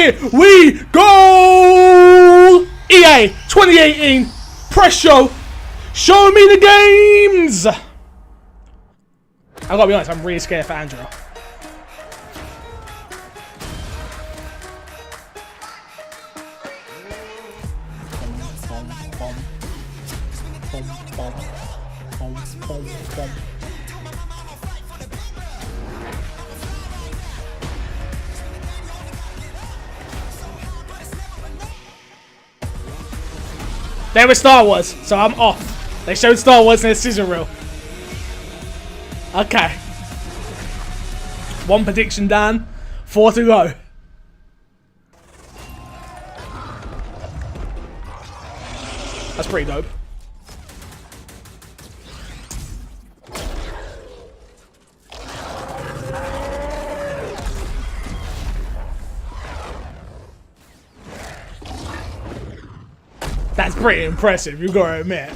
Here we go! EA 2018 press show. Show me the games. I gotta be honest, I'm really scared for Angela. There was Star Wars, so I'm off. They showed Star Wars in the sizzle reel. Okay. One prediction done. 4 to go. That's pretty dope. That's pretty impressive, you gotta admit.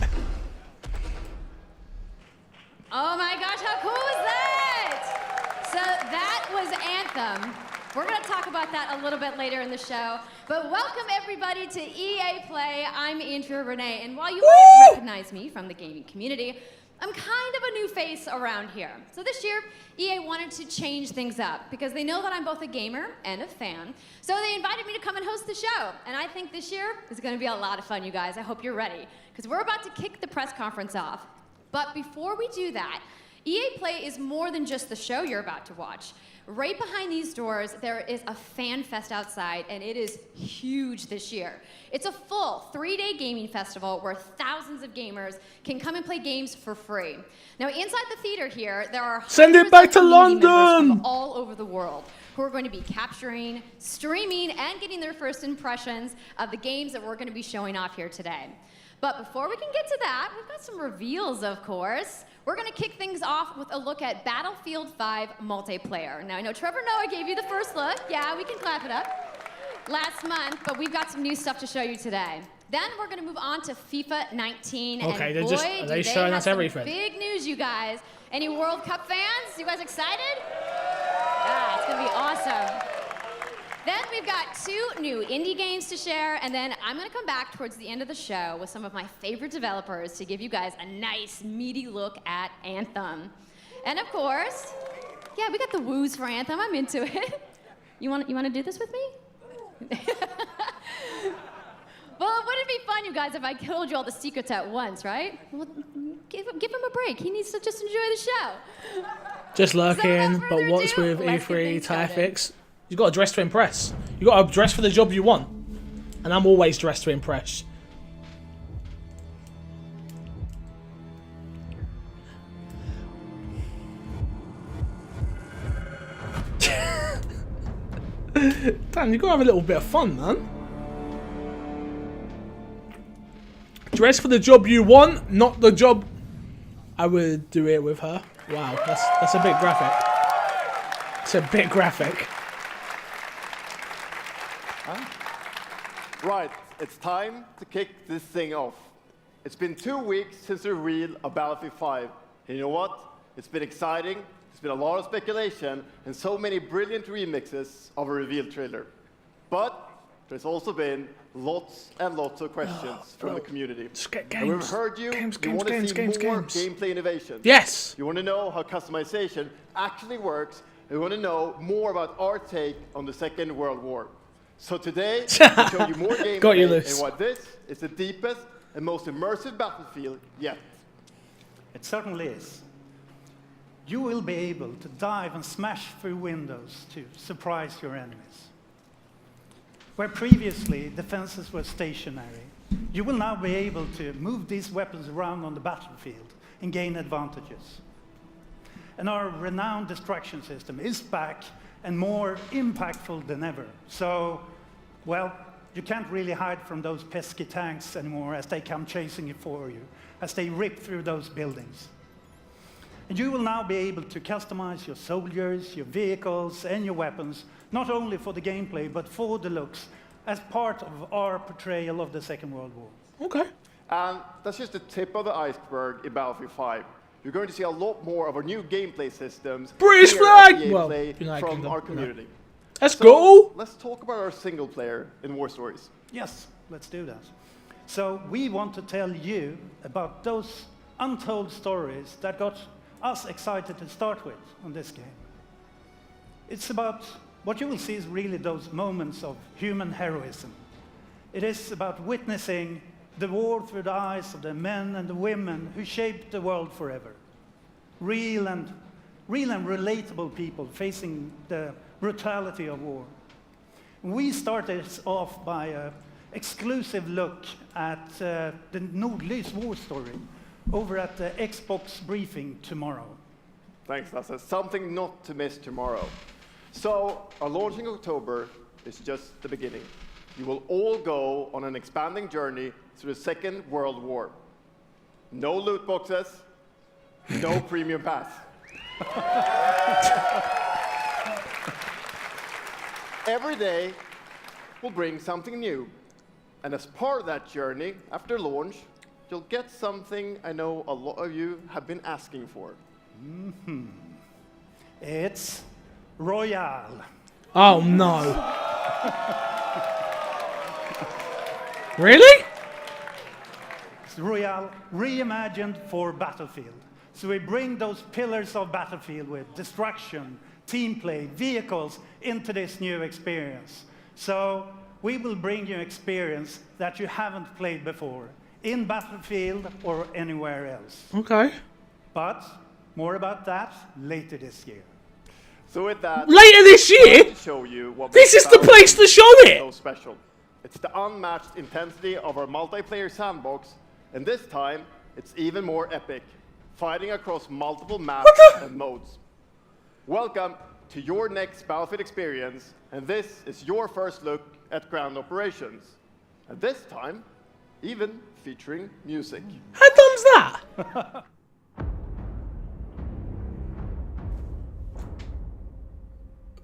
Oh my gosh, how cool is that? So that was Anthem. We're gonna talk about that a little bit later in the show. But welcome everybody to EA Play. I'm Andrea Renee, and while you might recognize me from the gaming community, I'm kind of a new face around here. So this year, EA wanted to change things up because they know that I'm both a gamer and a fan. So they invited me to come and host the show. And I think this year is gonna be a lot of fun, you guys. I hope you're ready, because we're about to kick the press conference off. But before we do that, EA Play is more than just the show you're about to watch. Right behind these doors, there is a fan fest outside, and it is huge this year. It's a full 3-day gaming festival where thousands of gamers can come and play games for free. Now, inside the theater here, there are send it back to London from all over the world who are going to be capturing, streaming, and getting their first impressions of the games that we're going to be showing off here today. But before we can get to that, we've got some reveals, of course. We're going to kick things off with a look at Battlefield 5 multiplayer. Now, I know Trevor Noah gave you the first look. Yeah, we can clap it up. Last month, but we've got some new stuff to show you today. Then we're going to move on to FIFA 19. Okay, and boy, they're showing us everything. Big news, you guys. Any World Cup fans? You guys excited? Yeah, it's going to be awesome. Then we've got 2 new indie games to share, and then I'm going to come back towards the end of the show with some of my favorite developers to give you guys a nice, meaty look at Anthem. And of course, yeah, we got the woos for Anthem. I'm into it. You want to do this with me? Well, wouldn't it be fun, you guys, if I told you all the secrets at once, right? Well, give him a break. He needs to just enjoy the show. Just lurking, but what's with E3 Tyfix? You got to dress to impress. You got to dress for the job you want. And I'm always dressed to impress. Dan, you got to have a little bit of fun, man. Dress for the job you want, not the job. I would do it with her. Wow, that's a bit graphic. It's a bit graphic. Right, it's time to kick this thing off. It's been 2 weeks since the reveal of Battlefield 5. And you know what? It's been exciting, there's been a lot of speculation, and so many brilliant remixes of a reveal trailer. But there's also been lots and lots of questions from the community. Just get games. And we've heard you, you want to see more gameplay innovation. Yes! You want to know how customization actually works, and you want to know more about our take on the Second World War. So today, we'll show you more gameplay and why this is the deepest and most immersive Battlefield yet. It certainly is. You will be able to dive and smash through windows to surprise your enemies. Where previously defenses were stationary, you will now be able to move these weapons around on the battlefield and gain advantages. And our renowned distraction system is back and more impactful than ever. So, well, you can't really hide from those pesky tanks anymore as they come chasing you for you, as they rip through those buildings. And you will now be able to customize your soldiers, your vehicles, and your weapons, not only for the gameplay, but for the looks, as part of our portrayal of the Second World War. Okay. And that's just the tip of the iceberg in Battlefield 5. You're going to see a lot more of our new gameplay systems British flag! Well, from our community. Let's go! Let's talk about our single player in War Stories. Yes, let's do that. So we want to tell you about those untold stories that got us excited to start with on this game. It's about, what you will see is really those moments of human heroism. It is about witnessing the war through the eyes of the men and the women who shaped the world forever. Real and relatable people facing the brutality of war. We started off by an exclusive look at the Nordlys war story over at the Xbox briefing tomorrow. Thanks, Lasse. Something not to miss tomorrow. So, our launch in October is just the beginning. You will all go on an expanding journey through the Second World War. No loot boxes, no premium pass. Every day will bring something new. And as part of that journey, after launch, you'll get something I know a lot of you have been asking for. It's Royale. Oh no. Really? It's Royale reimagined for Battlefield. So we bring those pillars of Battlefield with destruction, team play, vehicles into this new experience. So we will bring you experience that you haven't played before in Battlefield or anywhere else. Okay. But more about that later this year. So with that, Later this year? to show you what This makes is the place to show so it! special. It's the unmatched intensity of our multiplayer sandbox, and this time it's even more epic, fighting across multiple maps and modes. Welcome to your next Battlefield experience, and this is your first look at ground operations. And this time, even featuring music. How dumb's that?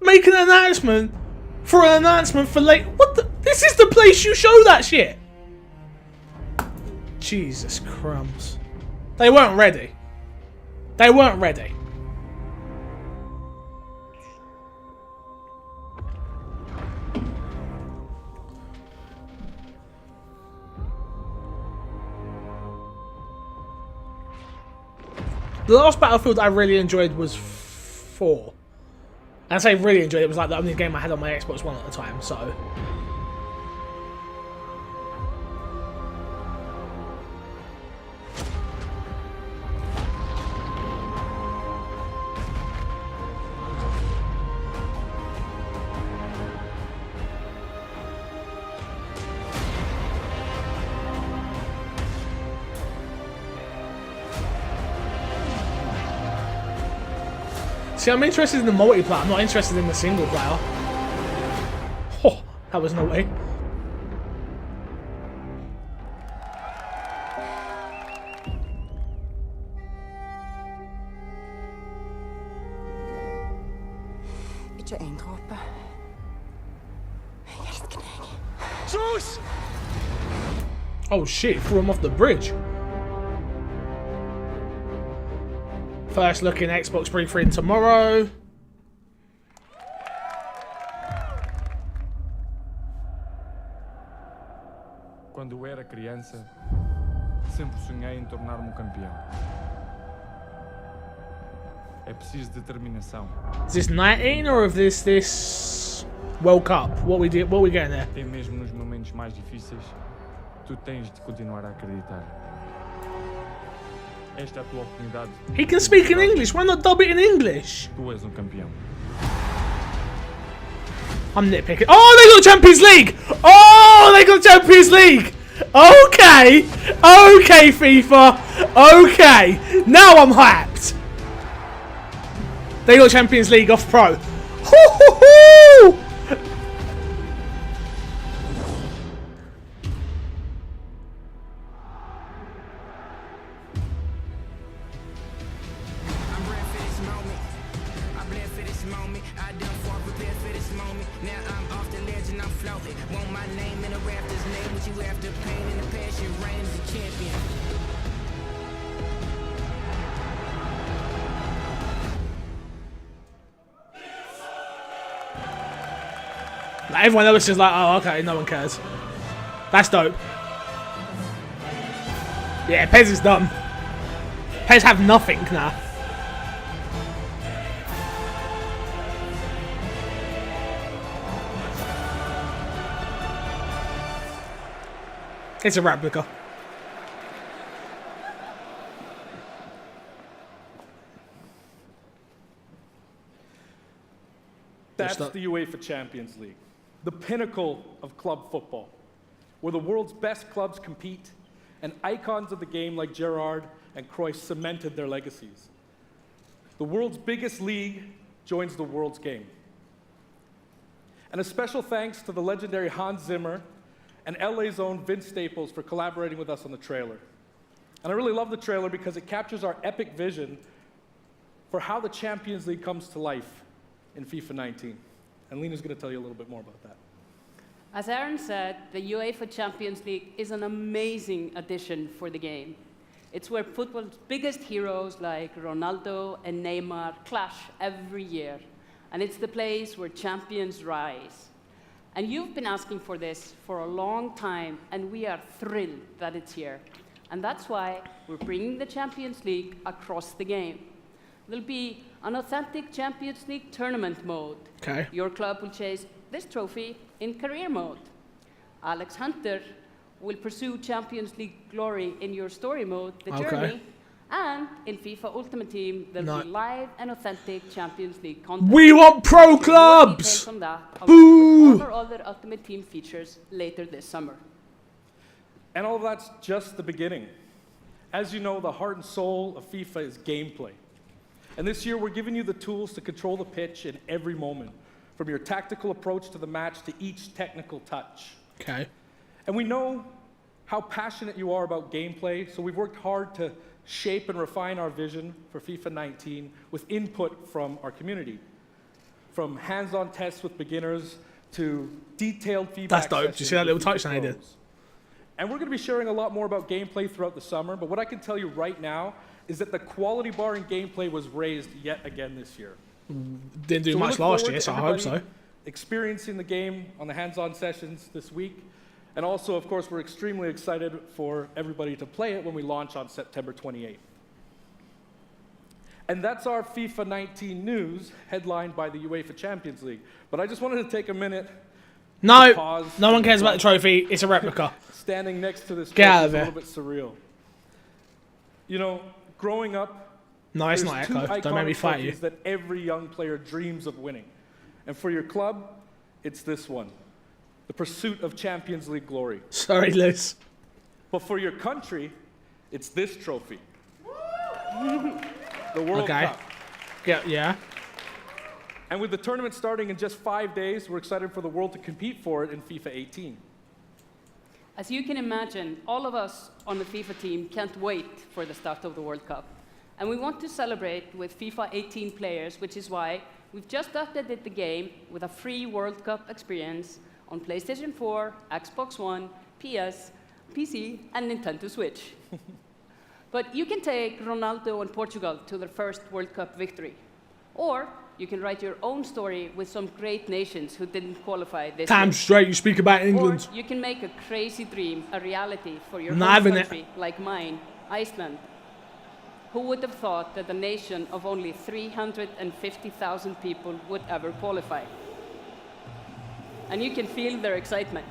Make an announcement for an announcement for late. What the? This is the place you show that shit. Jesus crumbs. They weren't ready. They weren't ready. The last Battlefield I really enjoyed was 4. And I say really enjoyed it, was like the only game I had on my Xbox One at the time, so. See, I'm interested in the multiplayer, I'm not interested in the single player. Oh, that was naughty. Ikke en dråpe. Jeg elsker deg. Sus! Oh shit, threw him off the bridge. First look in Xbox briefing tomorrow. Quando eu era criança, sempre sonhei em tornar-me um campeão. É preciso determinação. Is this 19 or is this World Cup? What we getting there? Até mesmo nos momentos mais difíceis, tu tens de continuar a acreditar. Esta é a tua oportunidade. He can speak in English, why not dub it in English? Tu és um campeão. I'm nitpicking. Oh, they got Champions League! Oh, they got Champions League! Okay! Okay, FIFA! Okay! Now I'm hyped! They got Champions League off Pro. Hoo-hoo-hoo! Like, everyone else is like, oh, okay, no one cares. That's dope. Yeah, Pez is done. Pez have nothing now. It's a replica. That's the UEFA Champions League, the pinnacle of club football, where the world's best clubs compete and icons of the game like Gerrard and Cruyff cemented their legacies. The world's biggest league joins the world's game. And a special thanks to the legendary Hans Zimmer and LA's own Vince Staples for collaborating with us on the trailer. And I really love the trailer because it captures our epic vision for how the Champions League comes to life in FIFA 19. And Lena's going to tell you a little bit more about that. As Aaron said, the UEFA Champions League is an amazing addition for the game. It's where football's biggest heroes like Ronaldo and Neymar clash every year. And it's the place where champions rise. And you've been asking for this for a long time, and we are thrilled that it's here. And that's why we're bringing the Champions League across the game. There'll be an authentic Champions League tournament mode. Okay. Your club will chase this trophy in career mode. Alex Hunter will pursue Champions League glory in your story mode, the journey. And in FIFA Ultimate Team, there'll be live and authentic Champions League content. We want pro clubs! From that, Boo! or other Ultimate Team features later this summer. And all that's just the beginning. As you know, the heart and soul of FIFA is gameplay. And this year, we're giving you the tools to control the pitch in every moment, from your tactical approach to the match to each technical touch. Okay. And we know how passionate you are about gameplay, so we've worked hard to shape and refine our vision for FIFA 19 with input from our community. From hands-on tests with beginners to detailed feedback. That's dope. Did you see that little touchdown I did? And we're going to be sharing a lot more about gameplay throughout the summer, but what I can tell you right now is that the quality bar in gameplay was raised yet again this year. Didn't do much last year, so I hope so. Experiencing the game on the hands-on sessions this week. And also, of course, we're extremely excited for everybody to play it when we launch on September 28th. And that's our FIFA 19 news, headlined by the UEFA Champions League. But I just wanted to take a minute to pause. No one cares about the trophy. It's a replica. Standing next to this Get out trophy of is a little bit surreal. You know, growing up, no, it's there's not two Echo. Don't make me iconic fight you. trophies that every young player dreams of winning. And for your club, it's this one. The pursuit of Champions League glory. Sorry, Liz. But for your country, it's this trophy. The World Cup. Yeah. And with the tournament starting in just 5 days, we're excited for the world to compete for it in FIFA 18. As you can imagine, all of us on the FIFA team can't wait for the start of the World Cup. And we want to celebrate with FIFA 18 players, which is why we've just updated the game with a free World Cup experience on PlayStation 4, Xbox One, PS, PC, and Nintendo Switch. But you can take Ronaldo and Portugal to their first World Cup victory. Or you can write your own story with some great nations who didn't qualify this Damn year. straight, you speak about England. Or you can make a crazy dream a reality for your Not home having country, like mine, Iceland. Who would have thought that a nation of only 350,000 people would ever qualify? And you can feel their excitement.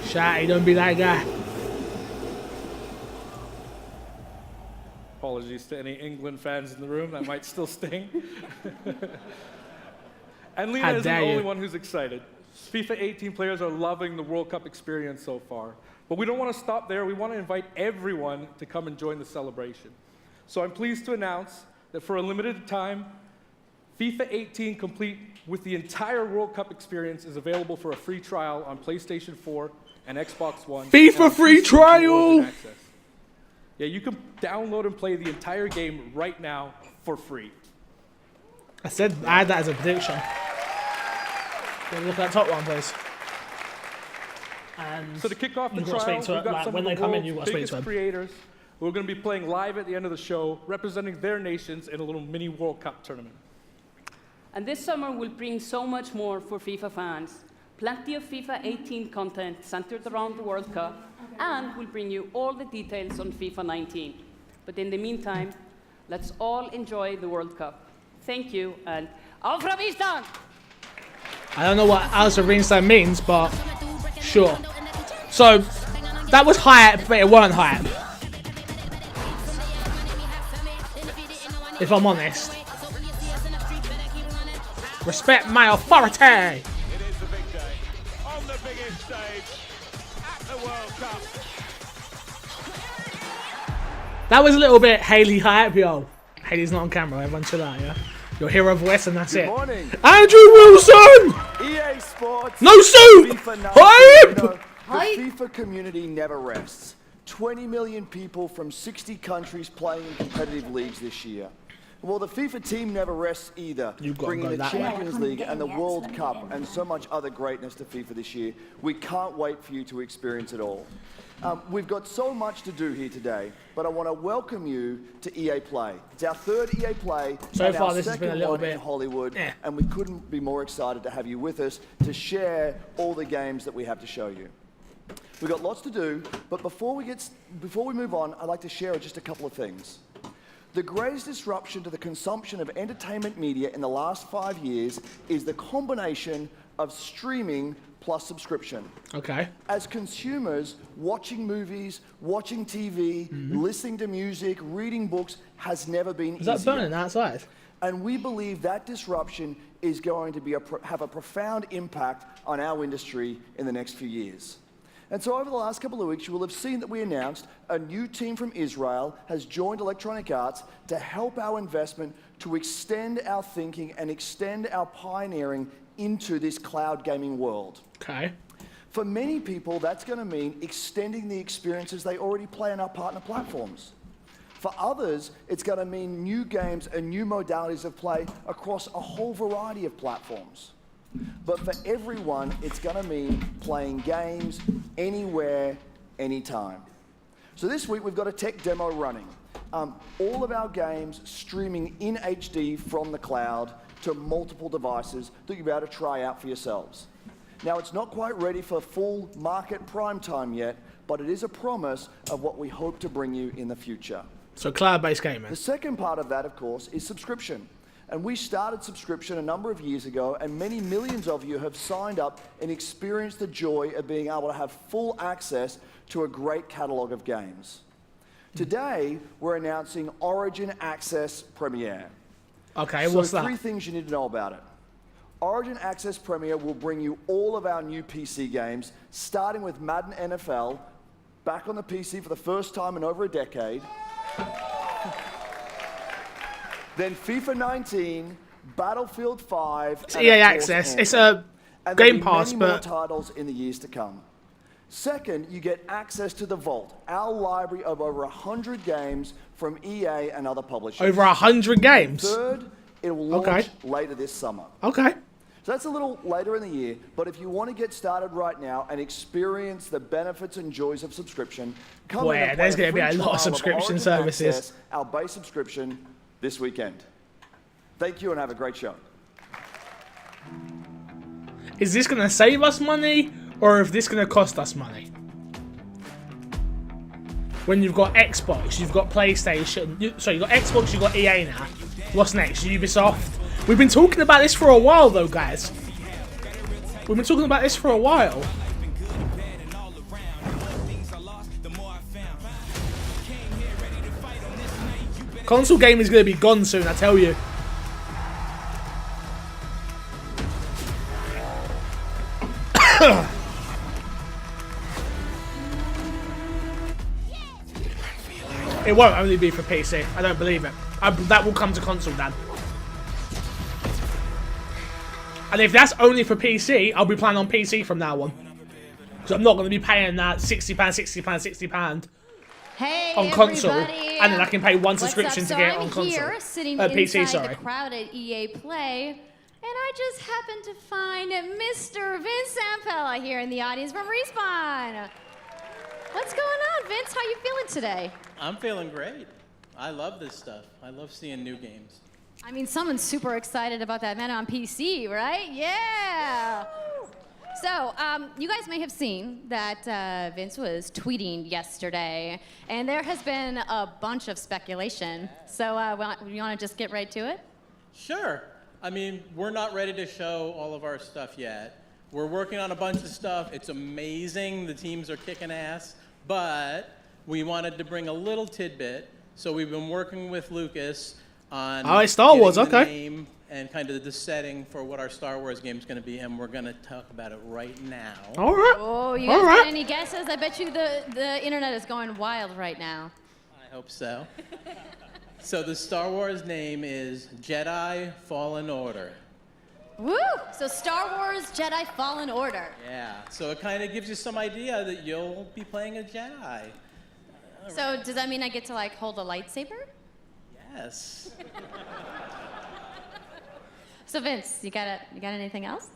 Shy, don't be that guy. Apologies to any England fans in the room, that might still sting. And Lena isn't the only one who's excited. FIFA 18 players are loving the World Cup experience so far. But we don't want to stop there. We want to invite everyone to come and join the celebration. So I'm pleased to announce that for a limited time, FIFA 18 complete with the entire World Cup experience is available for a free trial on PlayStation 4 and Xbox One. FIFA free trial! Yeah, you can download and play the entire game right now for free. I had that as a prediction. Look at that top one, please. And so to kick off the you've got to trial, speak to we've got like, some when of they the come in, world's you've got to speak biggest to them. creators who are going to be playing live at the end of the show, representing their nations in a little mini World Cup tournament. And this summer will bring so much more for FIFA fans. Plenty of FIFA 18 content centered around the World Cup, and we'll bring you all the details on FIFA 19. But in the meantime, let's all enjoy the World Cup. Thank you, and auf Ravistan! I don't know what Alpha Reinstein means, but sure. So, that was hype, but it weren't hype. If I'm honest. Respect my authority! It is the big day, on the biggest stage, at the World Cup. That was a little bit Haley hype, yo. Haley's not on camera, everyone chill out, yeah? Your hero voice and that's Good it. morning. Andrew Wilson! EA Sports. No soup! FIFA 19. Hype! The FIFA community never rests. 20 million people from 60 countries playing in competitive leagues this year. Well, the FIFA team never rests either, bringing the Champions League and the World Cup and so much other greatness to FIFA this year. We can't wait for you to experience it all. We've got so much to do here today, but I want to welcome you to EA Play. It's our third EA Play and our second one in Hollywood, and we couldn't be more excited to have you with us to share all the games that we have to show you. We've got lots to do, but before we move on, I'd like to share just a couple of things. The greatest disruption to the consumption of entertainment media in the last 5 years is the combination of streaming plus subscription. Okay. As consumers, watching movies, watching TV, listening to music, reading books has never been easier. Is that burning outside? And we believe that disruption is going to have a profound impact on our industry in the next few years. And so over the last couple of weeks, you will have seen that we announced a new team from Israel has joined Electronic Arts to help our investment to extend our thinking and extend our pioneering into this cloud gaming world. Okay. For many people, that's going to mean extending the experiences they already play on our partner platforms. For others, it's going to mean new games and new modalities of play across a whole variety of platforms. But for everyone, it's going to mean playing games anywhere, anytime. So this week, we've got a tech demo running. All of our games streaming in HD from the cloud to multiple devices that you'll be able to try out for yourselves. Now, it's not quite ready for full market prime time yet, but it is a promise of what we hope to bring you in the future. So cloud-based gaming. The second part of that, of course, is subscription. And we started subscription a number of years ago, and many millions of you have signed up and experienced the joy of being able to have full access to a great catalog of games. Today, we're announcing Origin Access Premier. Okay, what's that? So 3 things you need to know about it. Origin Access Premier will bring you all of our new PC games, starting with Madden NFL, back on the PC for the first time in over a decade. Then FIFA 19, Battlefield 5, it's EA Access. It's a Game Pass, but many more but titles in the years to come. Second, you get access to the Vault, our library of over 100 games from EA and other publishers. Over 100 games? Third, it will launch later this summer. Okay. So that's a little later in the year, but if you want to get started right now and experience the benefits and joys of subscription, come in and there's play going to be a free lot of trial subscription Origin services. Access, our base subscription this weekend. Thank you and have a great show. Is this going to save us money, or is this going to cost us money? When you've got Xbox, you've got PlayStation, you've got Xbox, you've got EA now. What's next? Ubisoft? We've been talking about this for a while, though, guys. We've been talking about this for a while. Console gaming is going to be gone soon, I tell you. It won't only be for PC. I don't believe it. That will come to console, Dan. And if that's only for PC, I'll be playing on PC from now on. Because I'm not going to be paying that £60, £60, £60 on console. And then I can pay one subscription to get it on console. Here, sitting PC, inside the crowded EA Play, and I just happened to find Mr. Vince Zampella here in the audience from Respawn. What's going on, Vince? How you feeling today? I'm feeling great. I love this stuff. I love seeing new games. I mean, someone's super excited about that man on PC, right? Yeah. So, you guys may have seen that Vince was tweeting yesterday, and there has been a bunch of speculation. So, you want to just get right to it? Sure. I mean, we're not ready to show all of our stuff yet. We're working on a bunch of stuff. It's amazing. The teams are kicking ass. But we wanted to bring a little tidbit. So we've been working with Lucas on Star Wars, the okay. name and kind of the setting for what our Star Wars game is going to be, and we're going to talk about it right now. All right. Oh, you guys got any guesses? I bet you the internet is going wild right now. I hope so. So the Star Wars name is Jedi Fallen Order. Woo! So Star Wars Jedi Fallen Order. Yeah, so it kind of gives you some idea that you'll be playing a Jedi. So does that mean I get to like hold a lightsaber? Yes. So Vince, you got anything else?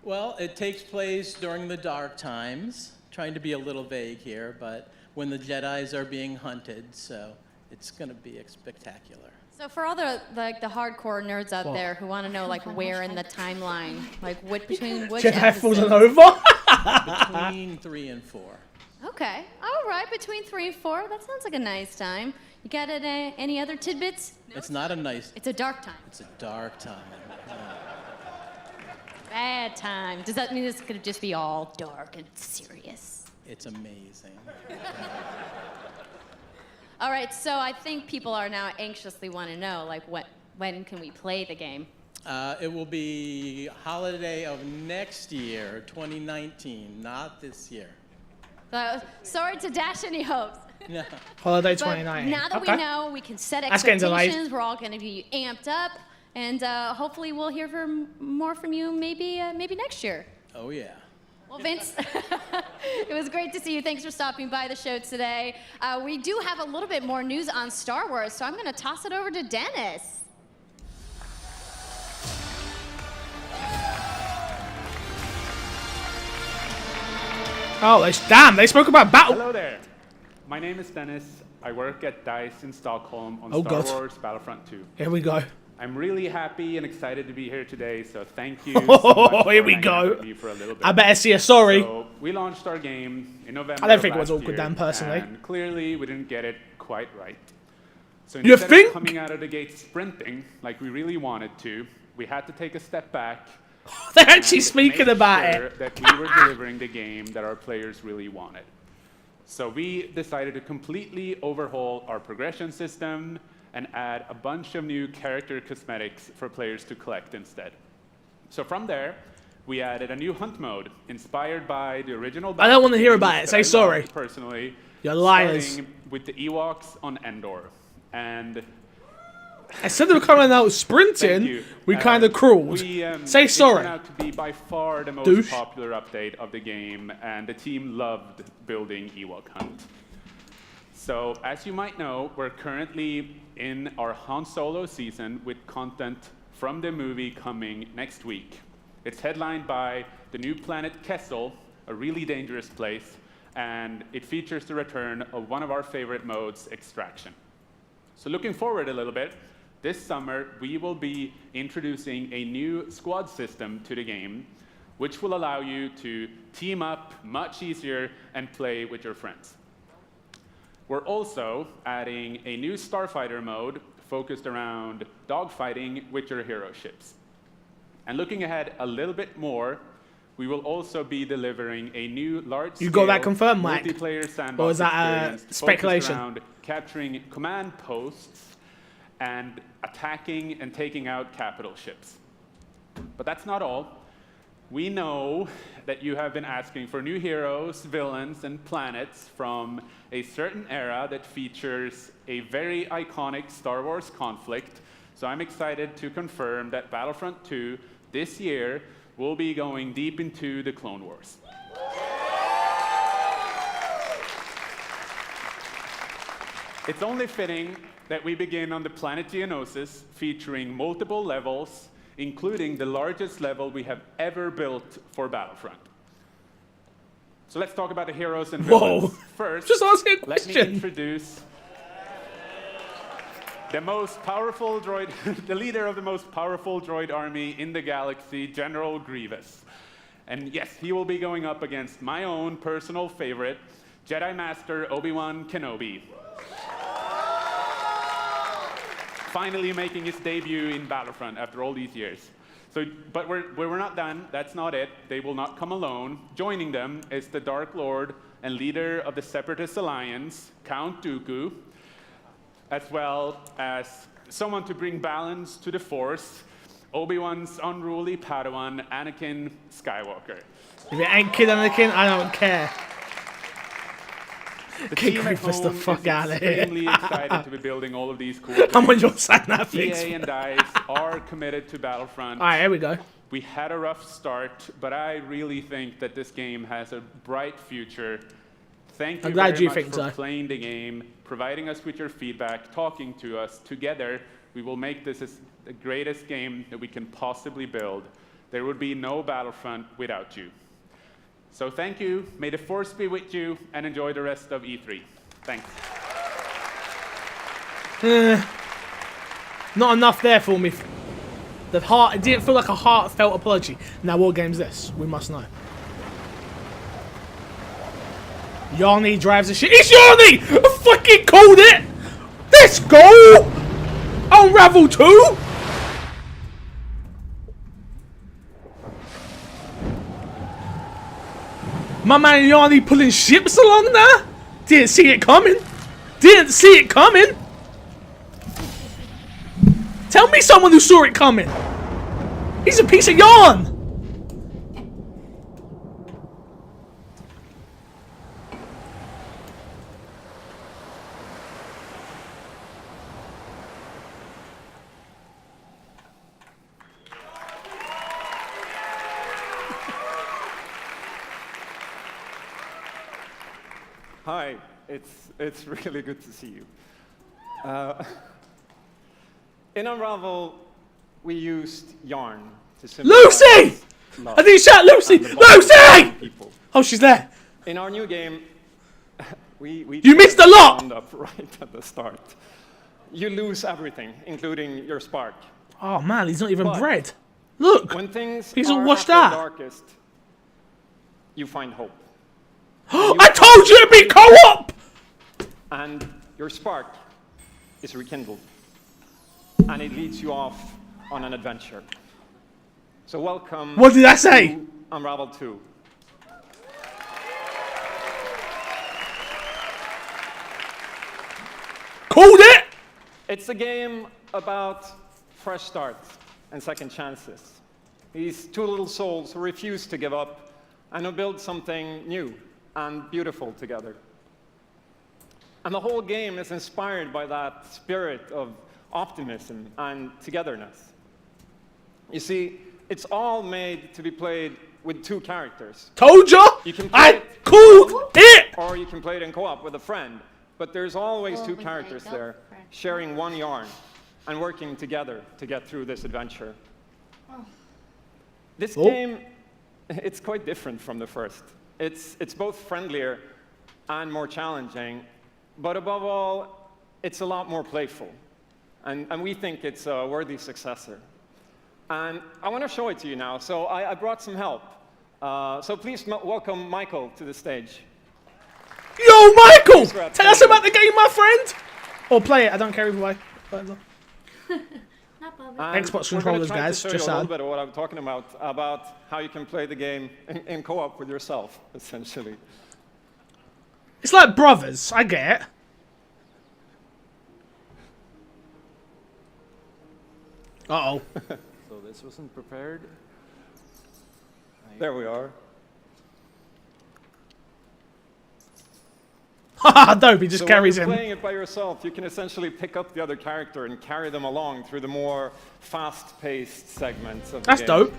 Well, it takes place during the dark times. Trying to be a little vague here, but when the Jedis are being hunted, so it's going to be spectacular. So for all the hardcore nerds out there who want to know like where in the timeline, like between which Jedi episodes? Fallen Over. Between 3 and 4. Okay, all right, between 3 and 4. That sounds like a nice time. You got any other tidbits? It's not a nice. It's a dark time. It's a dark time. Bad time. Does that mean this could just be all dark and serious? It's amazing. All right, so I think people are now anxiously want to know, like, when can we play the game? It will be holiday of next year, 2019, not this year. Sorry to dash any hopes. No. Holiday But 2019. now that we know, we can set That's getting delayed. expectations. We're all going to be amped up, and hopefully we'll hear more from you maybe next year. Oh, yeah. Well, Vince, it was great to see you. Thanks for stopping by the show today. We do have a little bit more news on Star Wars, so I'm going to toss it over to Dennis. Oh, they spoke about battle. Hello there. My name is Dennis. I work at DICE in Stockholm on Star Wars Battlefront 2. Here we go. I'm really happy and excited to be here today, so thank you so much for here we hanging go. out with me for a little bit. I better see a sorry. So we launched our game in November. I don't think it was last awkward, year, Dan, personally. And clearly, we didn't get it quite right. So You instead think? of coming out of the gate sprinting like we really wanted to, we had to take a step back. They're actually and speaking make about sure it. that we were delivering the game that our players really wanted. So we decided to completely overhaul our progression system and add a bunch of new character cosmetics for players to collect instead. So from there, we added a new hunt mode inspired by the original. I don't want to hear about it. that Say I sorry. loved personally. You're liars. Starting with the Ewoks on Endor. And Instead of coming out thank sprinting, you. we kind of crawled. Say It sorry. turned out to be by far the most Douche. popular update of the game, and the team loved building Ewok Hunt. So, as you might know, we're currently in our Han Solo season with content from the movie coming next week. It's headlined by the new planet Kessel, a really dangerous place, and it features the return of one of our favorite modes, Extraction. So looking forward a little bit, this summer we will be introducing a new squad system to the game, which will allow you to team up much easier and play with your friends. We're also adding a new starfighter mode focused around dogfighting with your hero ships. And looking ahead a little bit more, we will also be delivering a new large-scale You got that confirmed, Mike? multiplayer sandbox Or is that experience focused speculation? around capturing command posts and attacking and taking out capital ships. But that's not all. We know that you have been asking for new heroes, villains, and planets from a certain era that features a very iconic Star Wars conflict. So I'm excited to confirm that Battlefront 2 this year will be going deep into the Clone Wars. It's only fitting that we begin on the planet Geonosis, featuring multiple levels, including the largest level we have ever built for Battlefront. So let's talk about the heroes and villains. Whoa. First, Just asking a let me question. introduce the most powerful droid, the leader of the most powerful droid army in the galaxy, General Grievous. And yes, he will be going up against my own personal favorite, Jedi Master Obi-Wan Kenobi. Finally making his debut in Battlefront after all these years. So, but we're not done. That's not it. They will not come alone. Joining them is the Dark Lord and leader of the Separatist Alliance, Count Dooku, as well as someone to bring balance to the Force, Obi-Wan's unruly Padawan, Anakin Skywalker. If it ain't Kid Anakin, I don't care. The Kick team at Grievous the home fuck is out of here. extremely excited to be building all of these cool things. I'm on your side now, thanks. EA and DICE are committed to Battlefront. All right, here we go. We had a rough start, but I really think that this game has a bright future. Thank you I'm glad very you much think for so. playing the game, providing us with your feedback, talking to us. Together, we will make this the greatest game that we can possibly build. There would be no Battlefront without you. So thank you, may the Force be with you, and enjoy the rest of E3. Thanks. Not enough there for me. It didn't feel like a heartfelt apology. Now, what game's this? We must know. Yanni drives the shit. It's Yanni! I fucking called it! Let's go! Unravel 2? My man Yanni pulling ships along there? Didn't see it coming. Didn't see it coming. Tell me someone who saw it coming. He's a piece of yarn. Hi, it's really good to see you. In Unravel, we used yarn to symbolize Lucy! love I think shout Lucy! and the bond Lucy! between people. Oh, she's there. In our new game, we You missed a lot! wound up right at the start. You lose everything, including your spark. Oh man, he's not even But bred. Look, when things he's all are washed at out. their darkest, you find hope. I told you it'd be co-op! And your spark is rekindled. And it leads you off on an adventure. So welcome. What did I say? to Unravel 2. Called it! It's a game about fresh starts and second chances. These two little souls who refuse to give up and who build something new and beautiful together. And the whole game is inspired by that spirit of optimism and togetherness. You see, it's all made to be played with two characters. Told you! You can play I called it! Or you can play it in co-op with a friend. But there's always two characters there, sharing one yarn and working together to get through this adventure. This game, it's quite different from the first. It's both friendlier and more challenging, but above all, it's a lot more playful. And we think it's a worthy successor. And I want to show it to you now, so I brought some help. So please welcome Michael to the stage. Yo, Michael! Tell us about the game, my friend! Or play it, I don't care either way. Xbox controllers, guys, just just a little saying. bit of what I'm talking about how you can play the game in co-op with yourself, essentially. It's like brothers, I get it. Uh-oh. So this wasn't prepared. There we are. Haha, dope, he just So carries when him. you're playing it by yourself, you can essentially pick up the other character and carry them along through the more fast-paced segments of the That's game. dope.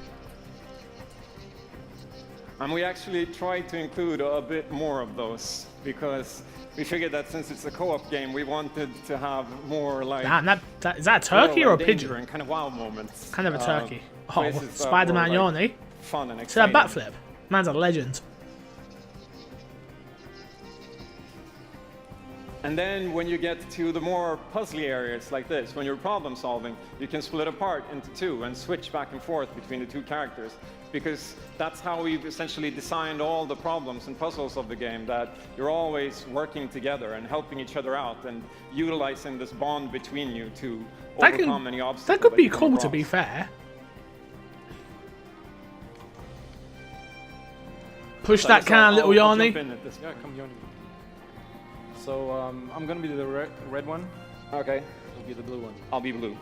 And we actually tried to include a bit more of those because we figured that since it's a co-op game, we wanted to have more like. Damn, is that a turkey or a pigeon? And kind of wow moments. Kind of a turkey. Oh, places that Spider-Man were, like, Yanni. Fun and See that exciting. backflip? Man's a legend. And then when you get to the more puzzly areas like this, when you're problem solving, you can split apart into two and switch back and forth between the two characters. Because that's how we've essentially designed all the problems and puzzles of the game, that you're always working together and helping each other out and utilizing this bond between you to overcome any obstacles. That could be cool, to be fair. Push that can, little Yanni. Yeah, come Yanni. So I'm gonna be the red one. Okay. You'll be the blue one. I'll be blue.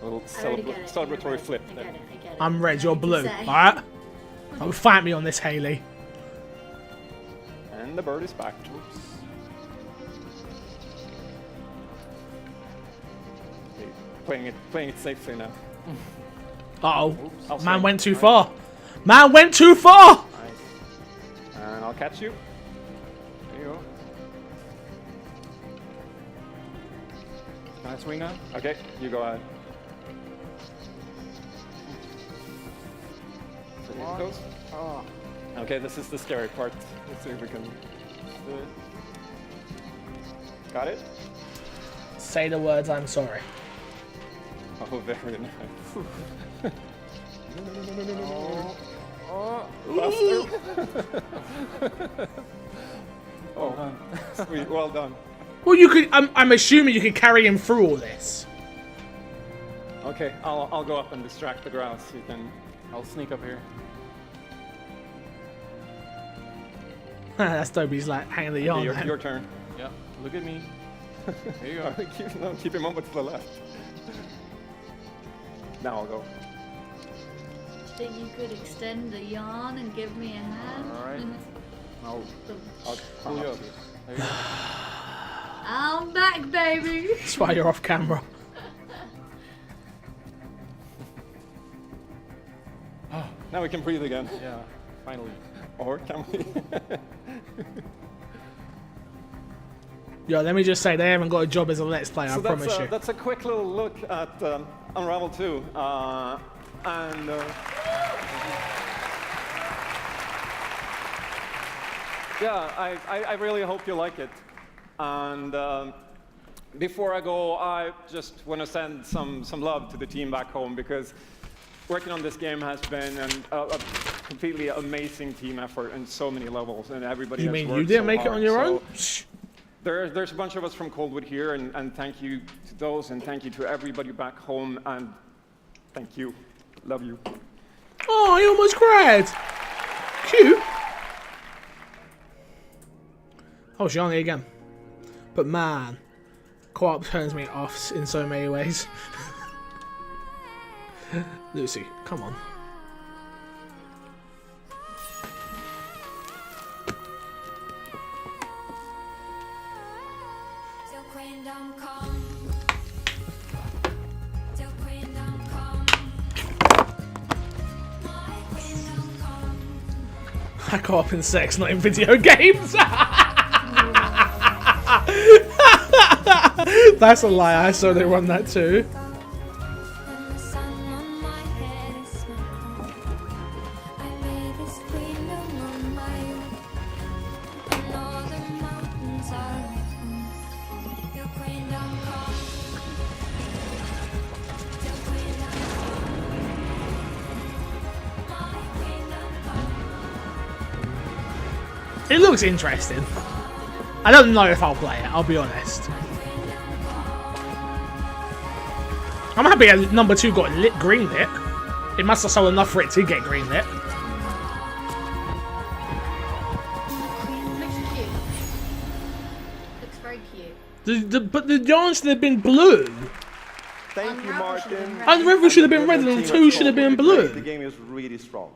A little celebratory flip there. I'm red, you're blue. Alright? Don't fight me on this, Haley. And the bird is back. Oops. Okay, playing it safely now. Uh oh. Man went too far. Man went too far! Nice. And I'll catch you. There you go. Can I swing now? Okay, you go ahead. So here it goes. Oh. Okay, this is the scary part. Let's see if we can do it. Got it? Say the words, I'm sorry. Oh, very nice. Oh, sweet, well done. Well, you could. I'm assuming you could carry him through all this. Okay, I'll go up and distract the grouse. You can. I'll sneak up here. That's Toby's like hanging the yarn. Okay, your turn. Yeah, look at me. There you go. Keep him over to the left. Now I'll go. Think you could extend the yarn and give me a hand? All right. I'll pull you up. There you go. I'm back, baby. That's why you're off camera. Now we can breathe again. Yeah, finally. Or can we? Yo, let me just say, they haven't got a job as a Let's Play, I promise you. That's a quick little look at Unravel 2. Yeah, I really hope you like it. And before I go, I just want to send some love to the team back home, because working on this game has been a completely amazing team effort in so many levels, and everybody has worked so hard. You didn't make it on your own? There's a bunch of us from Coldwood here, and thank you to those, and thank you to everybody back home, and thank you. Love you. Oh, you almost cried. Cute. Oh, Johnny again. But man, co-op turns me off in so many ways. Lucy, come on. I co-op in sex, not in video games. That's a lie. I saw they run that too. It looks interesting. I don't know if I'll play it, I'll be honest. I'm happy number 2 got greenlit. It must have sold enough for it to get greenlit. Looks cute. Looks very cute. But the yarn should have been blue. Thank you, Martin. Unravel should have been red and 2 should have been blue. The game is really strong.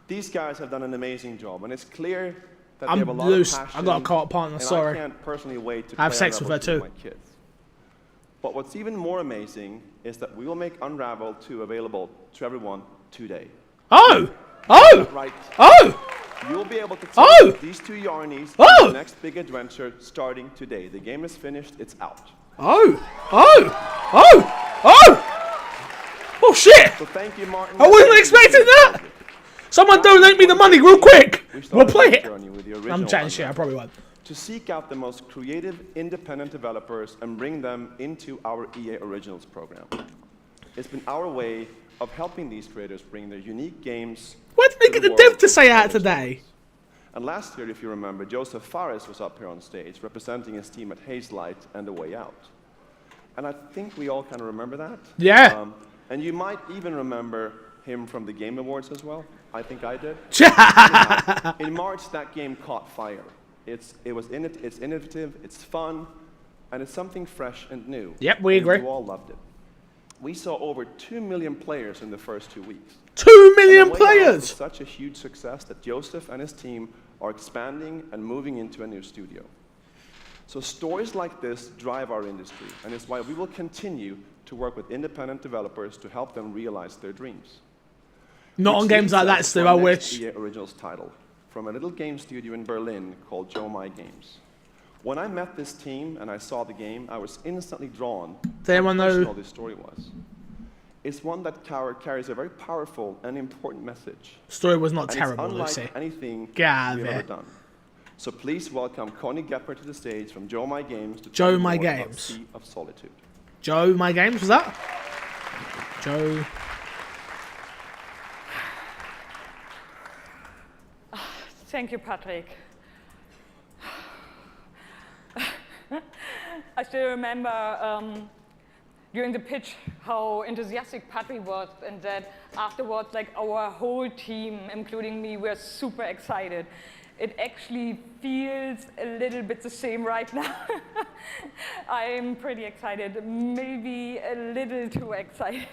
These guys have done an amazing job, and it's clear that they have a lot of passion. I got a co-op partner, sorry. I can't personally wait to I have play sex with her Unravel 2 too. with my kids. But what's even more amazing is that we will make Unravel 2 available to everyone today. Oh! Oh! Right. Oh! You'll be able to take Oh! these 2 Yarnies Oh! to the next big adventure starting today. The game is finished, it's out. Oh! Oh! Oh! Oh! Oh shit! So thank you, Martin. I wasn't expecting that! Someone donate me the money real quick! we We'll started play this it. journey with the original I'm chatting shit. I Unravel probably won't. to seek out the most creative, independent developers and bring them into our EA Originals program. It's been our way of helping these creators bring their unique games. Why did they get the dev to say out today? And last year, if you remember, Joseph Fares was up here on stage representing his team at Hazelight and The Way Out. And I think we all kind of remember that. Yeah. And you might even remember him from the Game Awards as well. I think I did. Anyhow, in March, that game caught fire. It's innovative, it's fun, and it's something fresh and new. Yep, we agree. You all loved it. We saw over 2 million players in the first 2 weeks. 2 million And The Way Out players! was such a huge success that Joseph and his team are expanding and moving into a new studio. So stories like this drive our industry, and it's why we will continue to work with independent developers to help them realize their dreams. Not on games like that, Stu, I wish. EA Originals title from a little game studio in Berlin called XoB Games. When I met this team and I saw the game, I was instantly drawn to how personal this story was. It's one that carries a very powerful and important message. Story was not and terrible, it's unlike Lucy. anything we've Gavin. ever done. So please welcome Connie Gepper to the stage from XoB Games to Joe tell you My more about Games. Sea of Solitude. Joe My Games, was that? Joe. Thank you, Patrick. I still remember during the pitch how enthusiastic Patrick was, and that afterwards, like, our whole team, including me, were super excited. It actually feels a little bit the same right now. I'm pretty excited, maybe a little too excited.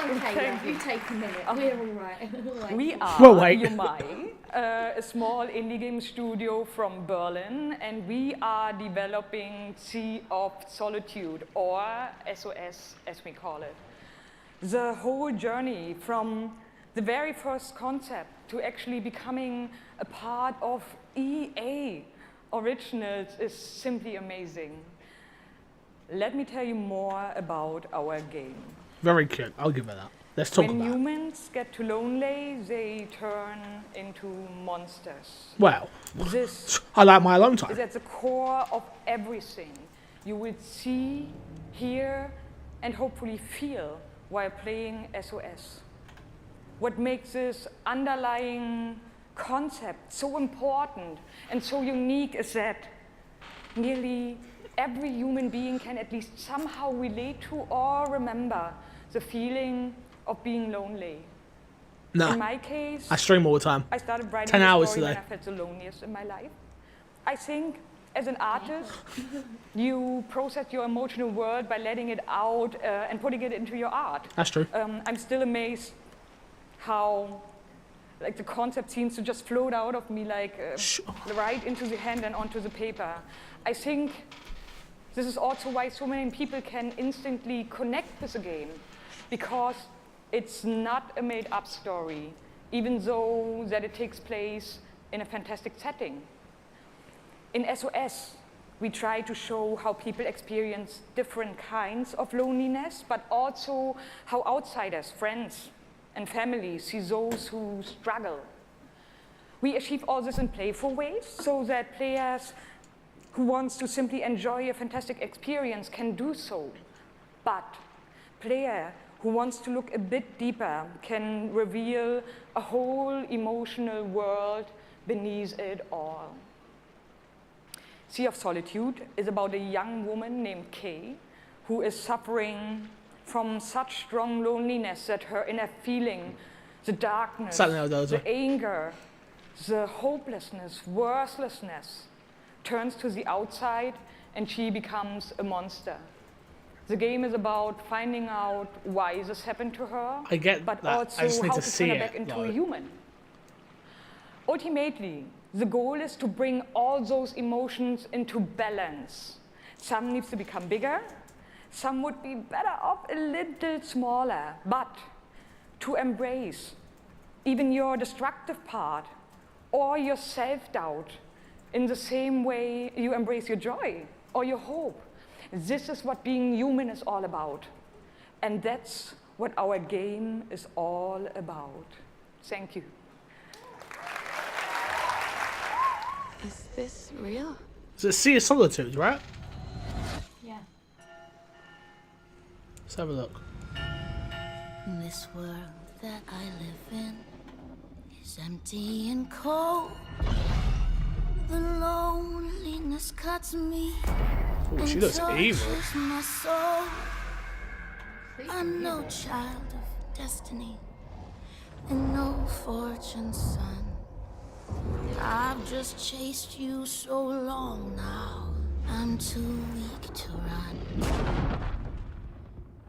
Okay, love, you take a minute. We're all right. We are XoB, a small indie game studio from Berlin, and we are developing Sea of Solitude, or SOS as we call it. The whole journey from the very first concept to actually becoming a part of EA Originals is simply amazing. Let me tell you more about our game. Very cute. I'll give it that. Let's talk when about it. humans get too lonely, they turn into monsters. Well, this I like my alone time. is at the core of everything you will see, hear, and hopefully feel while playing SOS. What makes this underlying concept so important and so unique is that nearly every human being can at least somehow relate to or remember the feeling of being lonely. Nah. In my case, I stream all the time. I started writing 10 the hours story today. when I felt the loneliest in my life. I think as an artist, you process your emotional world by letting it out and putting it into your art. That's true. I'm still amazed how like the concept seems to just float out of me like right into the hand and onto the paper. I think this is also why so many people can instantly connect with the game, because it's not a made-up story, even though that it takes place in a fantastic setting. In SOS, we try to show how people experience different kinds of loneliness, but also how outsiders, friends, and family see those who struggle. We achieve all this in playful ways so that players who wants to simply enjoy a fantastic experience can do so. But player who wants to look a bit deeper can reveal a whole emotional world beneath it all. Sea of Solitude is about a young woman named Kay who is suffering from such strong loneliness that her inner feeling, the darkness, the anger, the hopelessness, worthlessness, turns to the outside and she becomes a monster. The game is about finding out why this happened to her, I get but that. also I just need how to to see turn her it, back into though. a human. Ultimately, the goal is to bring all those emotions into balance. Some needs to become bigger, some would be better off a little smaller, but to embrace even your destructive part or your self-doubt in the same way you embrace your joy or your hope. This is what being human is all about. And that's what our game is all about. Thank you. Is this real? It's a Sea of Solitude, right? Yeah. Let's have a look. This world that I live in is empty and cold. The loneliness cuts me. Oh, she looks and evil. touches my soul. I'm no child of destiny and no fortune's son. I've just chased you so long now, I'm too weak to run.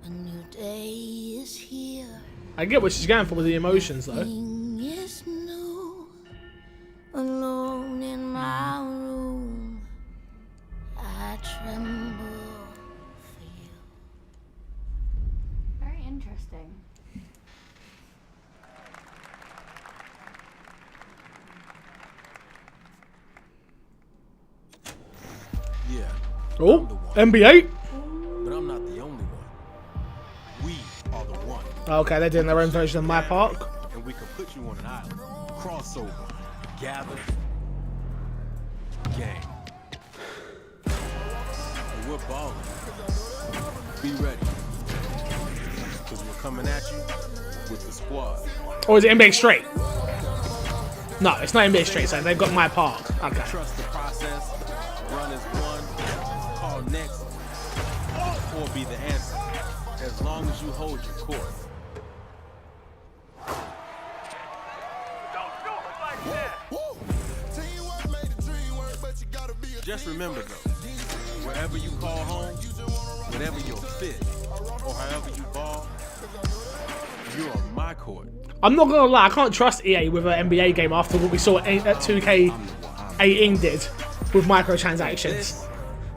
A new day is here. I get what she's going for with the emotions, though. Everything is new. Alone in my room, I tremble for you. Very interesting. Yeah. Oh, NBA. But I'm not the only one. We are the one. Okay, they're doing their own version of My Park. And we can put you on an island. Crossover. Gather. Gang. And we're balling. Be ready. Because we're coming at you with the squad. Or is it NBA Straight? No, it's not NBA Straight, so they've got My Park. Okay. Trust the process. Run as one. Call next. Or be the answer. As long as you hold your course. Just remember though, wherever you call home, whatever your fit, or however you ball, you're on my court. I'm not gonna lie, I can't trust EA with an NBA game after what we saw at 2K18 did with microtransactions.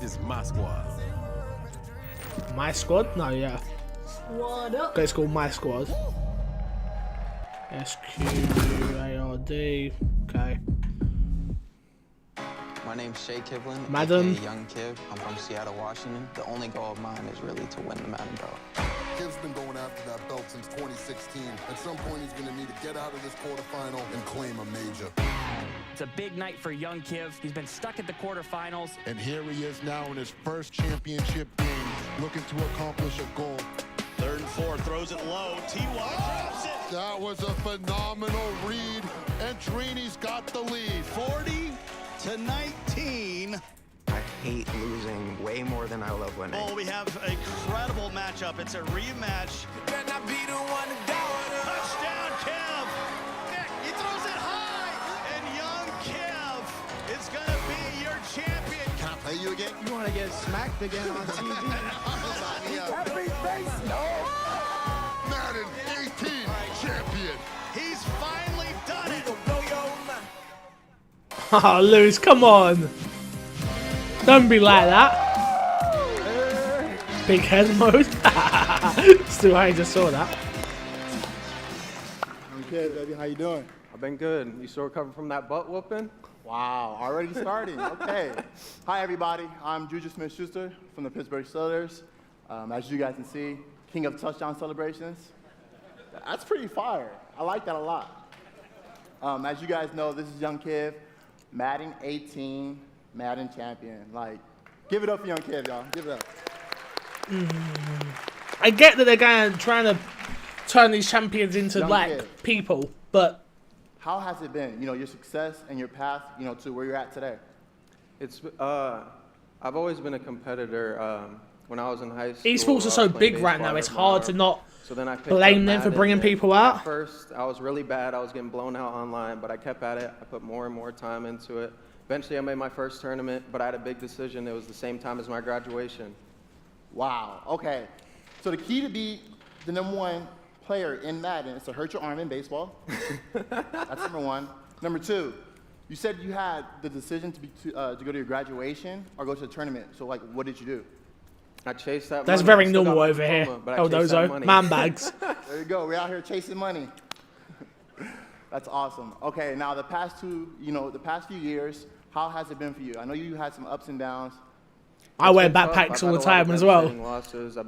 This is my squad. My Squad? No, yeah. What up? Okay, it's called My Squad. SQARD. Okay. My name's Shea Kivlin, Madden. aka Young Kiv. I'm from Seattle, Washington. The only goal of mine is really to win the Madden belt. Kiv's been going after that belt since 2016. At some point, he's going to need to get out of this quarterfinal and claim a major. It's a big night for Young Kiv. He's been stuck at the quarterfinals. And here he is now in his first championship game, looking to accomplish a goal. 3rd and 4, throws it low. T.Y. drops it. That was a phenomenal read, and Trini's got the lead. 40-19. I hate losing way more than I love winning. Oh, we have a incredible matchup. It's a rematch. Can I be the one to touchdown, Kev. He throws it high, and young Kev is going to be your champion. Can I play you again? You want to get smacked again on TV? Happy face, no! Madden 18 champion. He's finally done it. Oh, Lewis, come on. Don't be like that. Big head mode. Still, I just saw that. Okay, baby, how you doing? I've been good. You still recovering from that butt whooping? Wow, already starting. Okay. Hi, everybody. I'm Juju Smith-Schuster from the Pittsburgh Steelers. As you guys can see, king of touchdown celebrations. That's pretty fire. I like that a lot. As you guys know, this is Young Kiv, Madden 18, Madden champion. Like, give it up for Young Kiv, y'all. Give it up. I get that they're trying to turn these champions into Young like Kiv. people, but How has it been? You know, your success and your path, you know, to where you're at today. It's I've always been a competitor. When I was in high school, esports are so big right now. It's hard to not So then I picked blame up them for Madden, bringing and people out. At first, I was really bad. I was getting blown out online, but I kept at it. I put more and more time into it. Eventually, I made my first tournament, but I had a big decision. It was the same time as my graduation. Wow. Okay. So the key to be the #1 player in Madden is to hurt your arm in baseball. That's #1. #2, you said you had the decision to go to your graduation or go to a tournament. So like, what did you do? I chased that That's money. very I still got normal my over here. diploma, but I chased that Eldozo, money. man bags. There you go. We're out here chasing money. That's awesome. Okay, now the past few years, how has it been for you? I know you had some ups and downs. I wear backpacks all the time as well.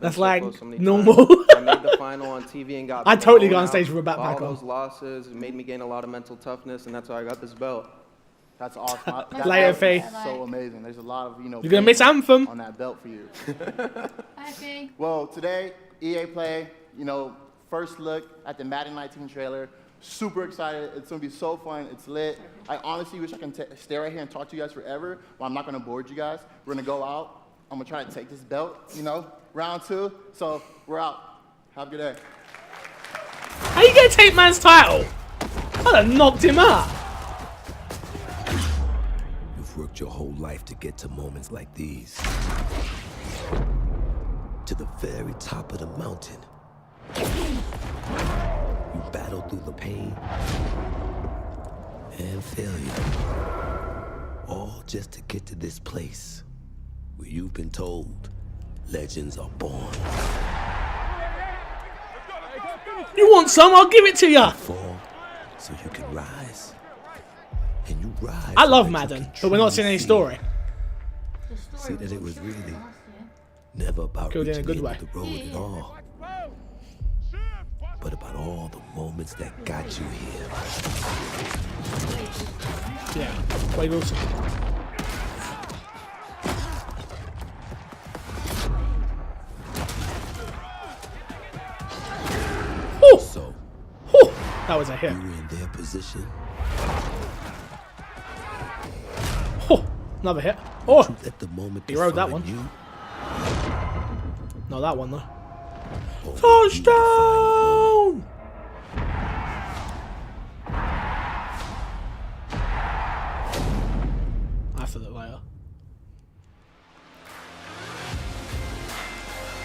That's like normal. I made the final on TV and got I totally go on stage with a backpack all on. those losses made me gain a lot of mental toughness, and that's how I got this belt. That's awesome. Later, Faye. So amazing. There's a lot of, You're gonna miss Anthem on that belt for you. Bye, Faye. Well, today, EA Play, first look at the Madden 19 trailer. Super excited. It's gonna be so fun. It's lit. I honestly wish I can stay right here and talk to you guys forever, but I'm not gonna bore you guys. We're gonna go out. I'm gonna try to take this belt, round 2. So we're out. Have a good day. How you gonna take man's title? I'd have knocked him out. You've worked your whole life to get to moments like these. To the very top of the mountain. You battled through the pain and failure. All just to get to this place where you've been told legends are born. You want some? I'll give it to you. Fall so you can rise. And you rise. I love Madden, but we're not seeing any story. See that it was really never about Killed in a good way. the road at all, but about all the moments that got you here. Yeah, Wade Wilson. So, that was a hit. You were in their position. Another hit. Oh, at the moment he rode that one. you. No, that one though. Touchdown! After that later.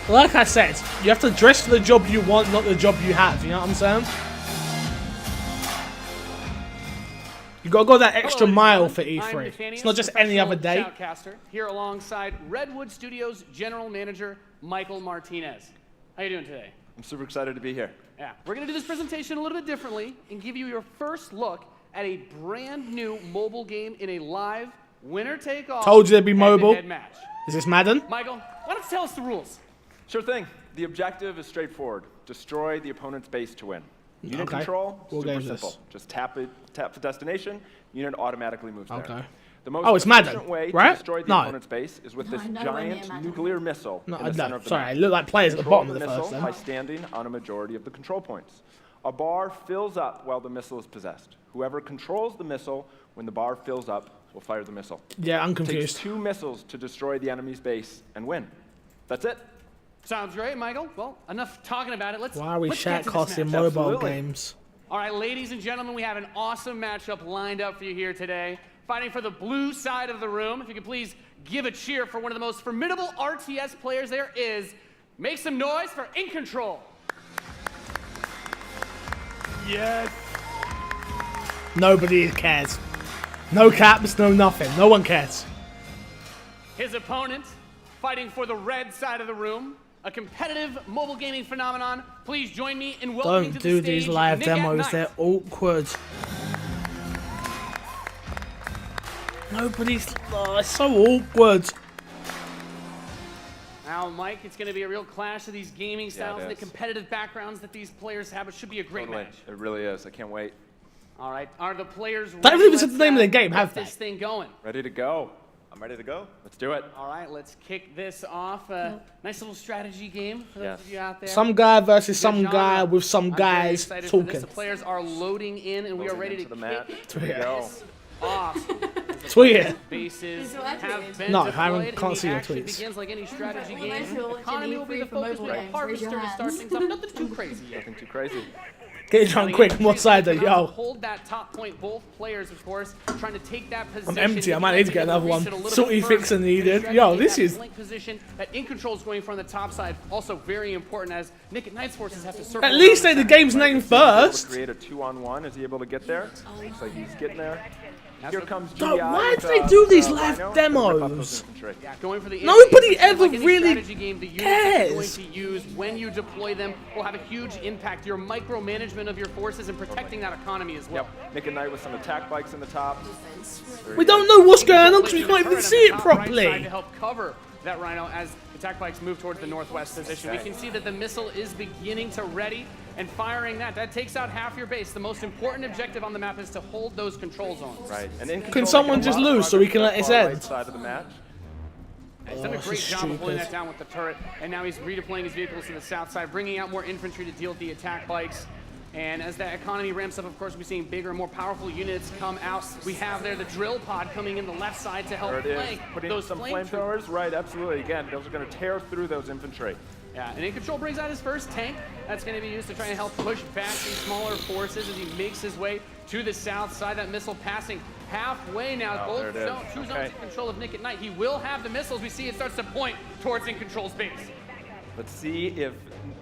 Like I said, you have to dress for the job you want, not the job you have. You know what I'm saying? You gotta go that extra mile for E3. It's not just any other day. Shoutcaster, here alongside Redwood Studios General Manager Michael Martinez. How you doing today? I'm super excited to be here. Yeah, we're gonna do this presentation a little bit differently and give you your first look at a brand new mobile game in a live winner-take-all. Told you they'd be mobile. head-to-head match. Is this Madden? Michael, why don't you tell us the rules? Sure thing. The objective is straightforward. Destroy the opponent's base to win. Unit Okay. control, What super game is simple. this? Just tap the destination, unit automatically moves there. Okay. The most Oh, it's Madden, efficient way right? to destroy the No. opponent's base is with No, this nowhere near giant Madden. nuclear missile No, in the center of the sorry, map. it looked like players at the Control bottom of the missile first then. by standing on a majority of the control points. A bar fills up while the missile is possessed. Whoever controls the missile when the bar fills up will fire the missile. Yeah, I'm It takes confused. 2 missiles to destroy the enemy's base and win. That's it. Sounds great, Michael. Well, enough talking about it. Let's Why are we let's get to this shoutcasting match. mobile Absolutely. games? All right, ladies and gentlemen, we have an awesome matchup lined up for you here today. Fighting for the blue side of the room. If you could please give a cheer for one of the most formidable RTS players there is. Make some noise for In Control. Yes. Nobody cares. No caps, no nothing. No one cares. His opponent, fighting for the red side of the room, a competitive mobile gaming phenomenon. Please join me in welcoming Don't to do the stage these live Nick at demos. Night. They're awkward. Nobody's. Oh, it's so awkward. Now, Mike, it's going to be a real clash of these gaming styles and the is. competitive backgrounds that these players have. It should be a great Totally. match. It really is. I can't wait. All right, are the players ready? Don't even say the Let's, name of the game, get have this they? thing going. Ready to go. I'm ready to go. Let's do it. All right, let's kick this off. Nice little strategy game for those of you out there. Some guy versus Good some genre. guy with some I'm very guys excited for this. talking. The players are loading in, and we are ready to the mat. kick Here we go. this off. Tweet it. Bases He's watching. have been No, I deployed, and can't the see your action tweets. begins like any strategy Well, nice game. to watch Economy will be the E3 for focus. mobile We have games. Harvester Raise your to start hands. things up. Nothing too crazy yet. Nothing too crazy. Get it done quick. What side are yo? Hold that top point. Both players, of course, trying to take that position. I'm empty. I If might you need to get can another reach one. it a little XoB bit Fixer further. needed. Try to Yo, take this that is. flank position that In Control is going for on the top side. Also very important as Nick at Knight's forces have to circle. At least say around the game's name first. Create a 2-on-1. Is he able to get there? Looks like he's getting there. Here comes GI. Don't- why with, do they do these live Rhino. demos? Yeah, going for the Nobody it's ever like any really strategy game, the units that you're going cares. to use when you deploy them will have a huge impact. Your micromanagement of your forces and protecting that economy as well. Yep. Nick and Knight with some attack bikes in the top. We don't know what's going on because we can't even see it Top right side properly. to help cover that Rhino as attack bikes move towards the northwest position. We can see that the missile is beginning to ready and firing that. That takes out half your base. The most important objective on the map is to hold those control zones. Right. And in Can someone just lose so we can let this end? Side of the match. He's done a great job of holding that down with the turret, and now he's redeploying his vehicles to the south side, bringing out more infantry to deal with the attack bikes. And as that economy ramps up, of course, we're seeing bigger and more powerful units come out. We have there the drill pod coming in the left side to help flank those some flamethrowers. Right, absolutely. Again, those are going to tear through those infantry. Yeah, and In Control brings out his first tank. That's going to be used to try and help push back these smaller forces as he makes his way to the south side. That missile passing halfway now. Both two zones in control of Nick at Night. He will have the missiles. We see it starts to point towards In Control's base. Let's see if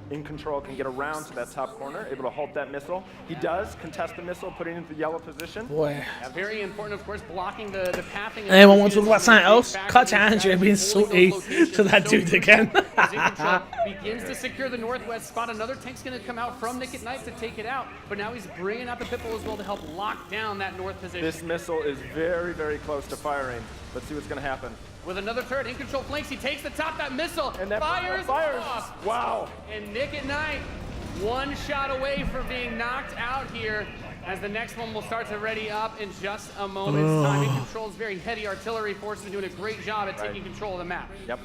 In Control can get around to that top corner, able to halt that missile. He does contest the missile, putting it into the yellow position. Boy. Yeah, very important, of course, blocking the pathing. Anyone want to talk about something else? Cut to Andrea being salty to that dude again. As In Control begins to secure the northwest spot, another tank's going to come out from Nick at Night to take it out. But now he's bringing out the Pitbull as well to help lock down that north position. This missile is very, very close to firing. Let's see what's going to happen. With another turret, In Control flanks, he takes the top, that missile, and that fires off. Wow. And Nick at Night, one shot away from being knocked out here, as the next one will start to ready up in just a moment's time. In Control's very heavy artillery force is doing a great job at taking control of the map. Yep.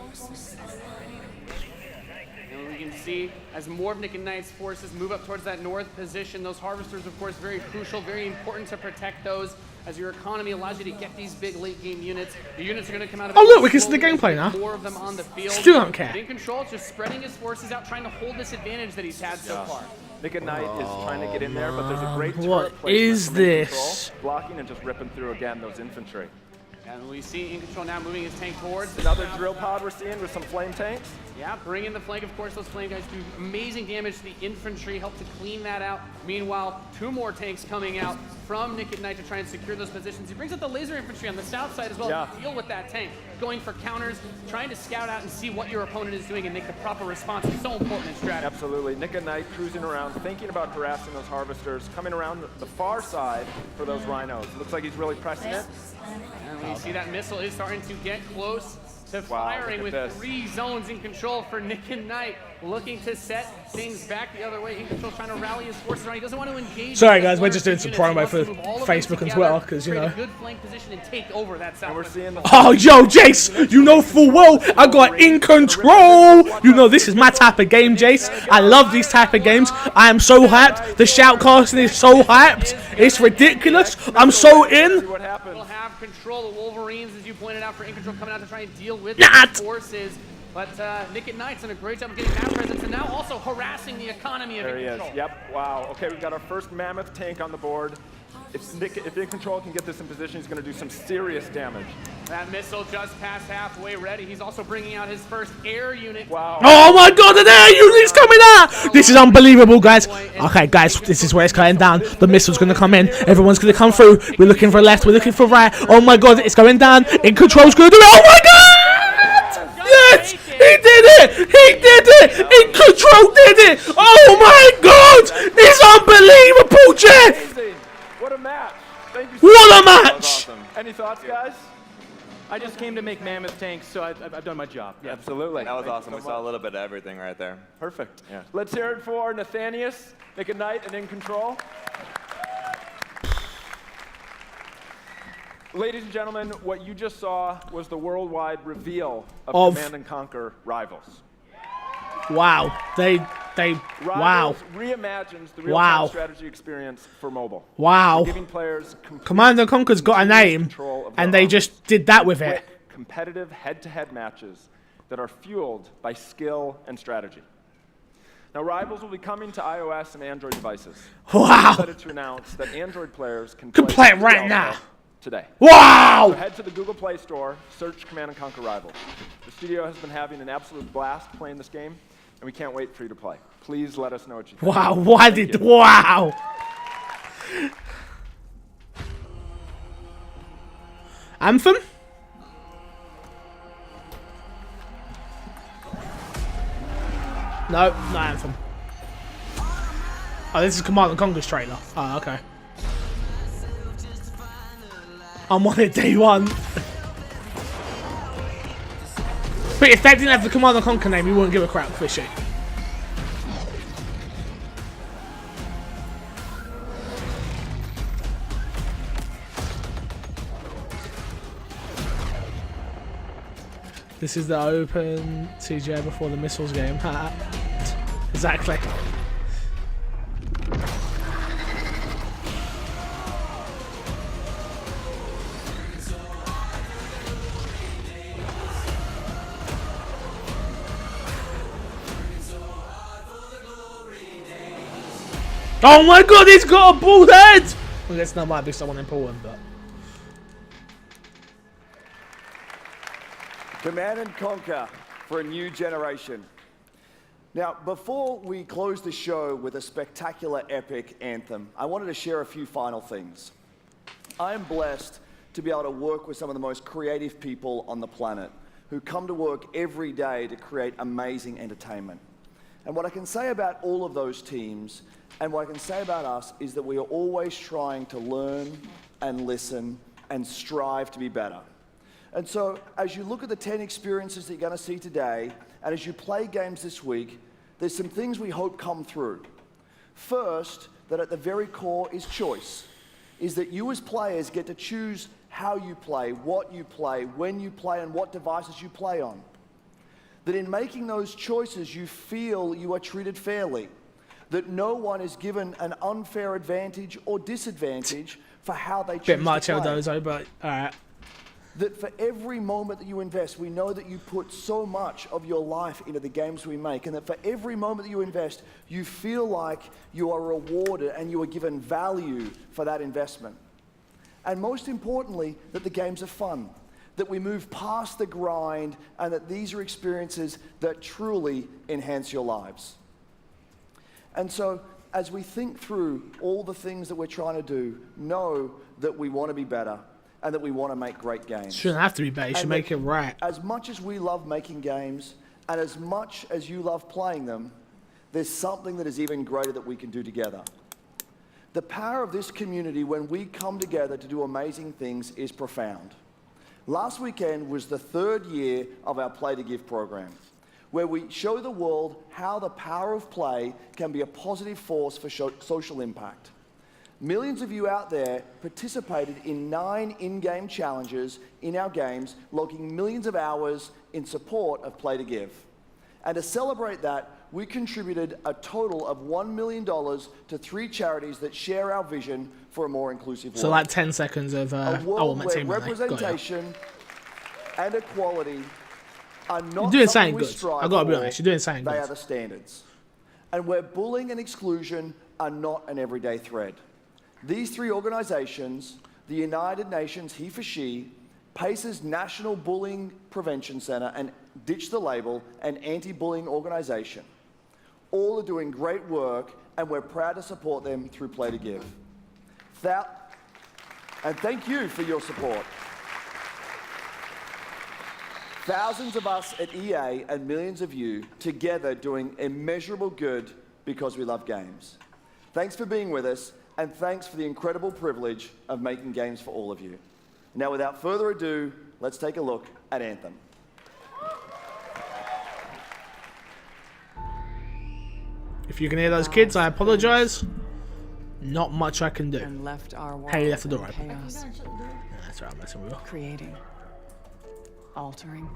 And we can see as more of Nick and Knight's forces move up towards that north position, those harvesters, of course, very crucial, very important to protect those, as your economy allows you to get these big late game units. The units are going to come out of it. Oh look, we can see the gameplay now. More of them on the field. Still don't care. In Control, just spreading his forces out, trying to hold this advantage that he's had so far. Nick at Night is trying to get in there, but there's a great turret What placement is from In this? Control, blocking and just ripping through again those infantry. And we see In Control now moving his tank towards another drill pod we're seeing with some flame tanks. Yeah, bring in the flank. Of course, those flame guys do amazing damage to the infantry, help to clean that out. Meanwhile, two more tanks coming out from Nick at Night to try and secure those positions. He brings up the laser infantry on the south side as well to deal with that tank. Going for counters, trying to scout out and see what your opponent is doing and make the proper response. It's so important in strategy. Absolutely. Nick at Night cruising around, thinking about harassing those harvesters, coming around the far side for those rhinos. Looks like he's really pressing it. And we see that missile is starting to get close to firing with 3 zones In Control for Nick and Night, looking to set things back the other way. In Control trying to rally his forces around. He doesn't want to engage. Sorry guys, we're just doing some promo for Facebook and Twitter, because you know. Good flank position and take over that south. We're seeing the oh yo, Jace, you know full well I got In Control. You know this is my type of game, Jace. I love these type of games. I am so hyped. The shoutcasting is so hyped. It's ridiculous. I'm so in. We'll have control of Wolverines, as you pointed out, for In Control coming out to try and deal with the forces. But Nick at Night's done a great job of getting that presence and now also harassing the economy of In Control. There he is. Yep. Wow. Okay, we've got our first mammoth tank on the board. If In Control can get this in position, he's going to do some serious damage. That missile just past halfway ready. He's also bringing out his first air unit. Wow. Oh my god, an air unit's coming out! This is unbelievable, guys. Okay, guys, this is where it's going down. The missile's going to come in. Everyone's going to come through. We're looking for left. We're looking for right. Oh my god, it's going down. In Control's going to do it. Oh my god! Yes! He did it! He did it! In Control did it! Oh my god! It's unbelievable, Jeff! What a match. Thank you so much. What a match! Awesome. Any thoughts, guys? I just came to make mammoth tanks, so I've done my job. Yeah. Absolutely. That was awesome. We saw a little bit of everything right there. Perfect. Yeah. Let's hear it for Nathanius, Nick at Night, and In Control. Ladies and gentlemen, what you just saw was the worldwide reveal of Command & Conquer Rivals. Wow. Wow. Reimagines the real-time strategy experience for mobile. Wow. Giving players Command & Conquer's got a name, and they just did that with it. Competitive head-to-head matches that are fueled by skill and strategy. Now, Rivals will be coming to iOS and Android devices. Wow. I'm excited to announce that Android players can play it right now. Today. Wow! So head to the Google Play Store, search Command & Conquer Rivals. The studio has been having an absolute blast playing this game, and we can't wait for you to play. Please let us know what you think. Wow, why did... Wow! Anthem? No, not Anthem. Oh, this is Command & Conquer's trailer. Oh, okay. I'm on it day one. But if that didn't have the Command & Conquer name, you wouldn't give a crap, Fishy. This is the open TGA before the missiles game. Exactly. Oh my god, he's got a bald head! I guess that might be someone important, but... Command & Conquer for a new generation. Now, before we close the show with a spectacular epic anthem, I wanted to share a few final things. I am blessed to be able to work with some of the most creative people on the planet who come to work every day to create amazing entertainment. And what I can say about all of those teams, and what I can say about us, is that we are always trying to learn and listen and strive to be better. And so, as you look at the 10 experiences that you're going to see today, and as you play games this week, there's some things we hope come through. First, that at the very core is choice, is that you as players get to choose how you play, what you play, when you play, and what devices you play on. That in making those choices, you feel you are treated fairly, that no one is given an unfair advantage or disadvantage for how they choose to play. Bit much Eldozo, but alright. That for every moment that you invest, we know that you put so much of your life into the games we make, and that for every moment that you invest, you feel like you are rewarded and you are given value for that investment. And most importantly, that the games are fun, that we move past the grind, and that these are experiences that truly enhance your lives. And so, as we think through all the things that we're trying to do, know that we want to be better, and that we want to make great games. Shouldn't have to be better, you should make it right. As much as we love making games, and as much as you love playing them, there's something that is even greater that we can do together. The power of this community when we come together to do amazing things is profound. Last weekend was the 3rd year of our Play to Give program, where we show the world how the power of play can be a positive force for social impact. Millions of you out there participated in 9 in-game challenges in our games, logging millions of hours in support of Play to Give. And to celebrate that, we contributed a total of $1 million to 3 charities that share our vision for a more inclusive world. So like 10 seconds of a world where representation and equality are not you're doing something something we good. strive I've got to be for, honest, you're doing something they good. are the standards. And where bullying and exclusion are not an everyday thread. These 3 organizations, the United Nations He for She, PACE's National Bullying Prevention Center, and Ditch the Label, an anti-bullying organization, all are doing great work, and we're proud to support them through Play to Give. And thank you for your support. Thousands of us at EA and millions of you together doing immeasurable good because we love games. Thanks for being with us, and thanks for the incredible privilege of making games for all of you. Now, without further ado, let's take a look at Anthem. If you can hear those kids, I apologize. Not much I can do. And left our world Hey, you left the door open. chaos. Yeah, that's right, I'm messing with you. Creating, altering,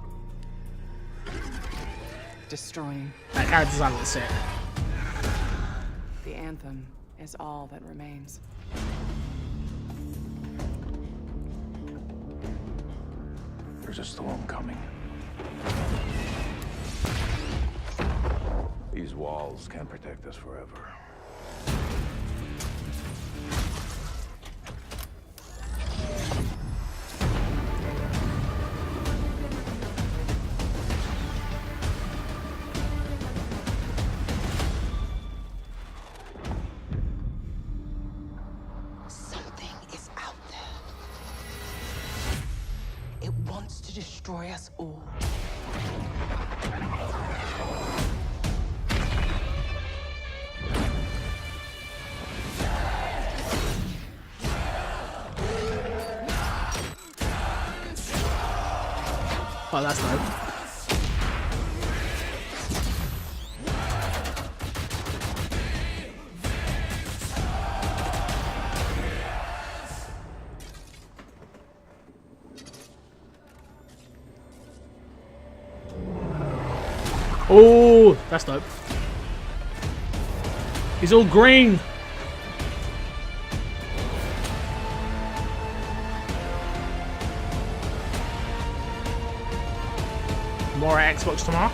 destroying. That character's on the set. The anthem is all that remains. There's a storm coming. These walls can't protect us forever. Something is out there. It wants to destroy us all. Oh, that's dope. Oh, that's dope. He's all green. More Xbox tomorrow.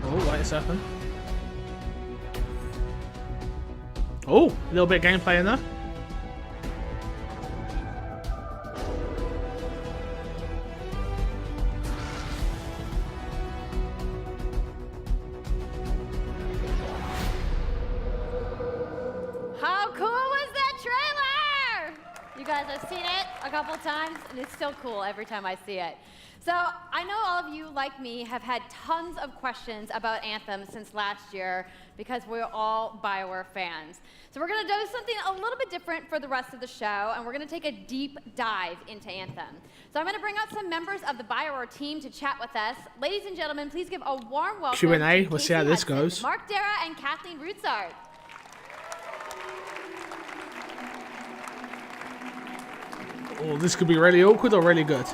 Oh, wait a second. Oh, a little bit of gameplay in there. How cool was that trailer? You guys have seen it a couple times, and it's still cool every time I see it. So I know all of you, like me, have had tons of questions about Anthem since last year because we're all BioWare fans. So we're going to do something a little bit different for the rest of the show, and we're going to take a deep dive into Anthem. So I'm going to bring out some members of the BioWare team to chat with us. Ladies and gentlemen, please give a warm welcome Q&A. to We'll see how this goes. Mark Dara and Kathleen Rutzart. Oh, this could be really awkward or really good.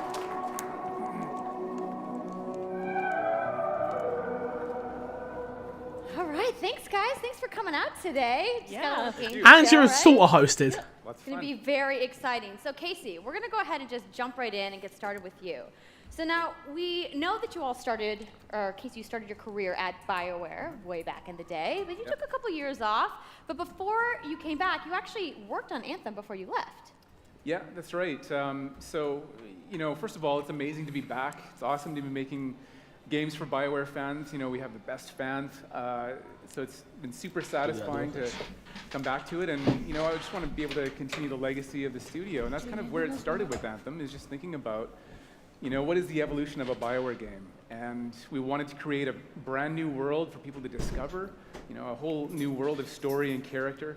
All right, thanks guys. Thanks for coming out today. Yeah. And you're sort of hosted. It's going to be very exciting. So Casey, we're going to go ahead and just jump right in and get started with you. So now we know that you all started, or Casey, you started your career at BioWare way back in the day, but you took a couple years off. But before you came back, you actually worked on Anthem before you left. Yeah, that's right. So, you know, first of all, it's amazing to be back. It's awesome to be making games for BioWare fans. You know, we have the best fans. So it's been super satisfying to come back to it. And, you know, I just want to be able to continue the legacy of the studio. And that's kind of where it started with Anthem, is just thinking about, you know, what is the evolution of a BioWare game? And we wanted to create a brand new world for people to discover, you know, a whole new world of story and character.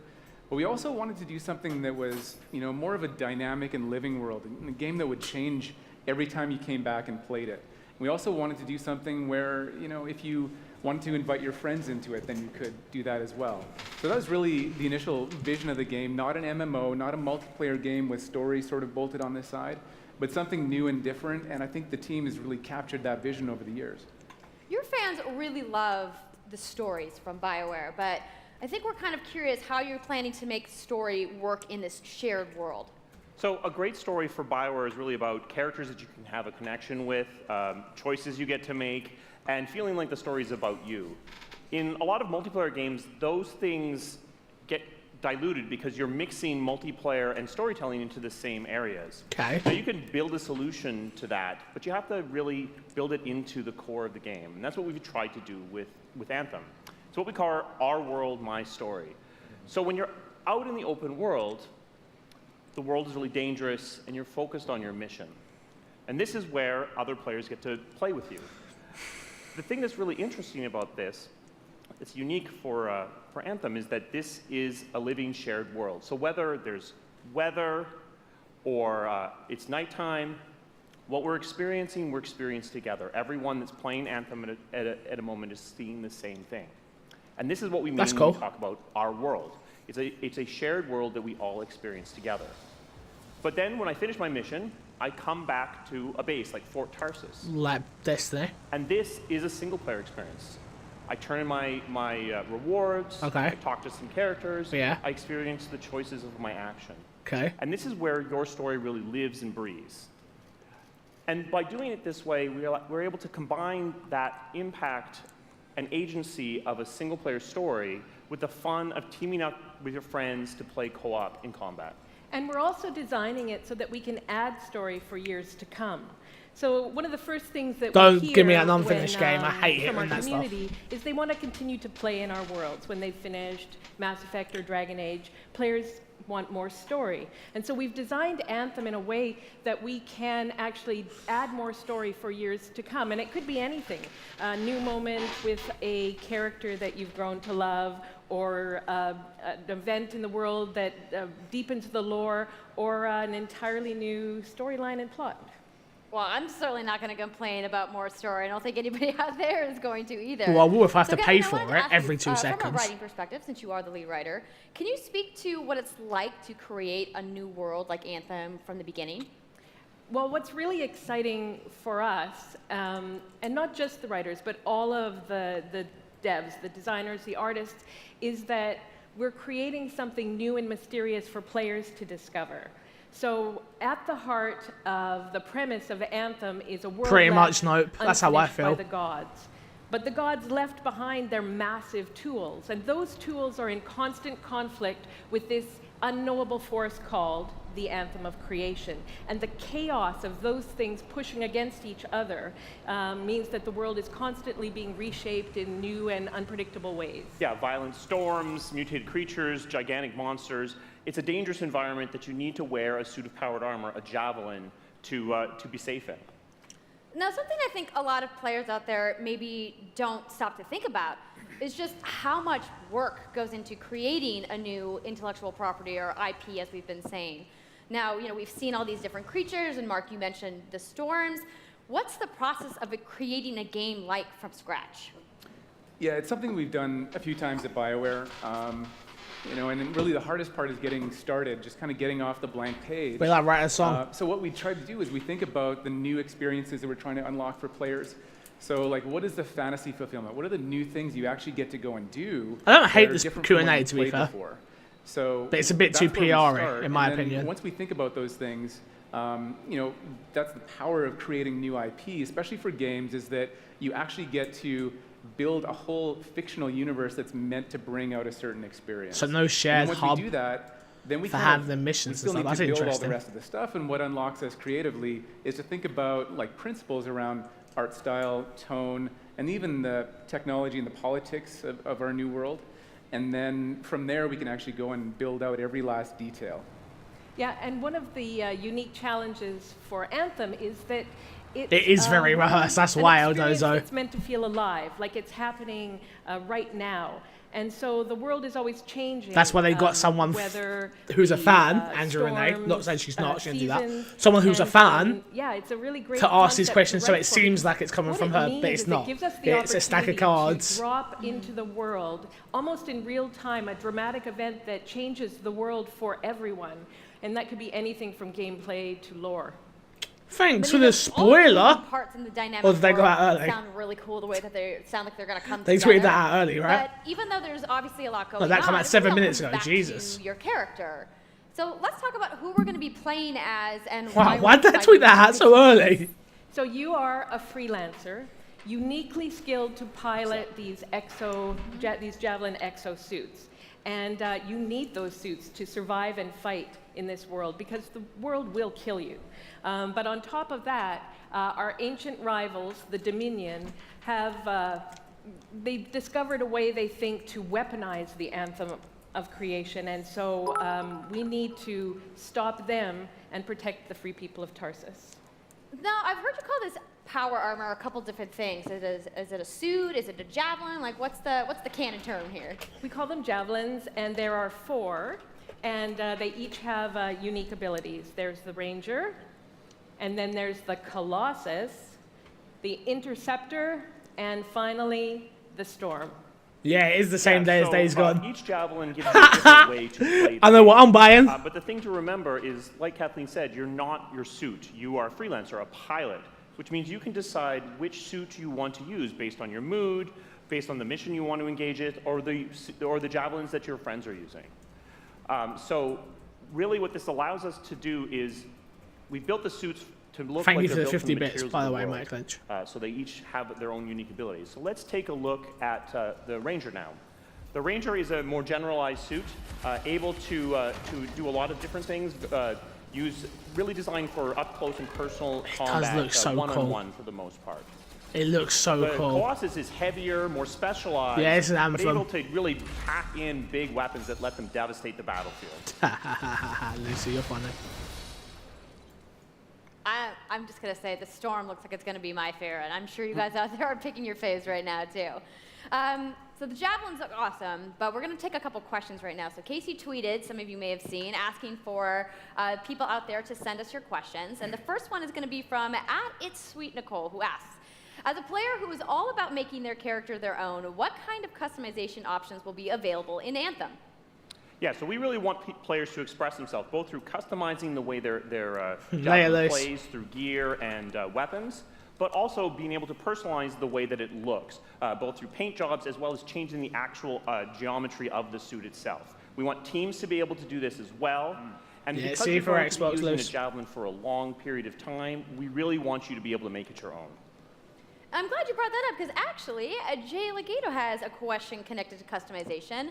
But we also wanted to do something that was, you know, more of a dynamic and living world, a game that would change every time you came back and played it. We also wanted to do something where, you know, if you wanted to invite your friends into it, then you could do that as well. So that was really the initial vision of the game, not an MMO, not a multiplayer game with story sort of bolted on this side, but something new and different, and I think the team has really captured that vision over the years. Your fans really love the stories from BioWare, but I think we're kind of curious how you're planning to make story work in this shared world. So a great story for BioWare is really about characters that you can have a connection with, choices you get to make, and feeling like the story is about you. In a lot of multiplayer games, those things get diluted because you're mixing multiplayer and storytelling into the same areas. Okay. Now you can build a solution to that, but you have to really build it into the core of the game. And that's what we've tried to do with Anthem. It's what we call our world, my story. So when you're out in the open world, the world is really dangerous and you're focused on your mission. And this is where other players get to play with you. The thing that's really interesting about this, it's unique for Anthem, is that this is a living shared world. So whether there's weather or it's nighttime, what we're experiencing together. Everyone that's playing Anthem at a moment is seeing the same thing. And this is what we mean when we talk about our world. It's a shared world that we all experience together. But then when I finish my mission, I come back to a base like Fort Tarsus. Like Destiny. And this is a single player experience. I turn in my rewards. Okay. I talk to some characters. Yeah. I experience the choices of my action. Okay. And this is where your story really lives and breathes. And by doing it this way, we're able to combine that impact and agency of a single-player story with the fun of teaming up with your friends to play co-op in combat. And we're also designing it so that we can add story for years to come. So one of the first things that Don't we hear give me an unfinished game. I hate from our hearing that community is they want to continue to play in our worlds. When they've finished Mass Effect or Dragon Age, players want more story. And so we've designed Anthem in a way that we can actually add more story for years to come. And it could be anything. A new moment with a character that you've grown to love, or an event in the world that deepens the lore, or an entirely new storyline and plot. Well, I'm certainly not going to complain about more story. I don't think anybody out there is going to either. Well, I will if I have to pay Kevin, for I wanted it to ask every you, 2 seconds. From a writing perspective, since you are the lead writer, can you speak to what it's like to create a new world like Anthem from the beginning? Well, what's really exciting for us, and not just the writers, but all of the devs, the designers, the artists, is that we're creating something new and mysterious for players to discover. So at the heart of the premise of Anthem is a world Pretty left much, nope. That's how I unfinished feel. by the gods. But the gods left behind their massive tools, and those tools are in constant conflict with this unknowable force called the Anthem of Creation. And the chaos of those things pushing against each other means that the world is constantly being reshaped in new and unpredictable ways. Yeah, violent storms, mutated creatures, gigantic monsters. It's a dangerous environment that you need to wear a suit of powered armor, a javelin, to be safe in. Now, something I think a lot of players out there maybe don't stop to think about is just how much work goes into creating a new intellectual property, or IP, as we've been saying. Now, we've seen all these different creatures, and Mark, you mentioned the storms. What's the process of creating a game like from scratch? Yeah, it's something we've done a few times at BioWare. And really the hardest part is getting started, just kind of getting off the blank page. We like write a song. So what we try to do is we think about the new experiences that we're trying to unlock for players. So like, what is the fantasy fulfillment? What are the new things you actually get to go and do? I don't hate that are this different from what Q&A, you've to be played fair. before? So But it's a bit too that's where we PR-y, start, in my and then opinion. Once we think about those things, that's the power of creating new IP, especially for games, is that you actually get to build a whole fictional universe that's meant to bring out a certain experience. So no shared and once hub we do that, then we for kind of- having missions we still and need stuff. to That's build all the interesting. rest of the stuff, and what unlocks us creatively is to think about like principles around art style, tone, and even the technology and the politics of our new world. And then from there, we can actually go and build out every last detail. Yeah, and one of the unique challenges for Anthem is that it is very rehearsed. That's wild, Ozo. It's meant to feel alive, like it's happening right now. And so the world is always changing. That's why they got someone who's a fan, Andrew Renee. Not saying she's not, she didn't do that. Someone who's a fan yeah, it's a really great to ask these concept questions, to so write it for, seems because like it's coming what from it her, means but it's is not. It gives us the It's a stack of opportunity cards. to drop into the world, almost in real time, a dramatic event that changes the world for everyone. And that could be anything from gameplay to lore. Thanks But for the spoiler. Parts in the dynamic Or did they go world out early? sound really cool, the way that they sound like they're going to come They together. tweeted that out early, right? But even though there's obviously a lot going Well, that came on, out it 7 all minutes comes ago, back Jesus. to your character. So let's talk about who we're going to be playing as and Wow, why why'd we're they tweet that out so early? So you are a freelancer, uniquely skilled to pilot these Javelin exo suits. And you need those suits to survive and fight in this world, because the world will kill you. But on top of that, our ancient rivals, the Dominion, they've discovered a way, they think, to weaponize the Anthem of Creation. And so we need to stop them and protect the free people of Tarsus. Now, I've heard you call this power armor a couple different things. Is it a suit? Is it a javelin? Like, what's the canon term here? We call them javelins, and there are 4, and they each have unique abilities. There's the Ranger, and then there's the Colossus, the Interceptor, and finally, the Storm. Yeah, it is the same day as Days Gone. Each javelin gives you a different way to play. I know what I'm buying. But the thing to remember is, like Kathleen said, you're not your suit. You are a freelancer, a pilot, which means you can decide which suit you want to use based on your mood, based on the mission you want to engage in, or the javelins that your friends are using. So really what this allows us to do is we built the suits to look Thank like you they're for the built 50 from bits, materials by of the way, world. Mike Lynch. So they each have their own unique abilities. So let's take a look at the Ranger now. The Ranger is a more generalized suit, able to do a lot of different things, really designed for up close and personal combat, look so one-on-one for the most part. It looks so The cool. Colossus is heavier, more specialized, Yeah, it's an but Anthem. able to really pack in big weapons that let them devastate the battlefield. Lucy, you're funny. I'm just going to say the Storm looks like it's going to be my favorite. I'm sure you guys out there are picking your faves right now, too. So the javelins look awesome, but we're going to take a couple questions right now. So Casey tweeted, some of you may have seen, asking for people out there to send us your questions. And the first one is going to be from @It'sSweetNicole, who asks, as a player who is all about making their character their own, what kind of customization options will be available in Anthem? Yeah, so we really want players to express themselves, both through customizing the way their Lay javelin loose. plays through gear and weapons, but also being able to personalize the way that it looks, both through paint jobs as well as changing the actual geometry of the suit itself. We want teams to be able to do this as well. And Yeah, because see you're for going to be Xbox using loose. a javelin for a long period of time, we really want you to be able to make it your own. I'm glad you brought that up because actually, Jay Legato has a question connected to customization.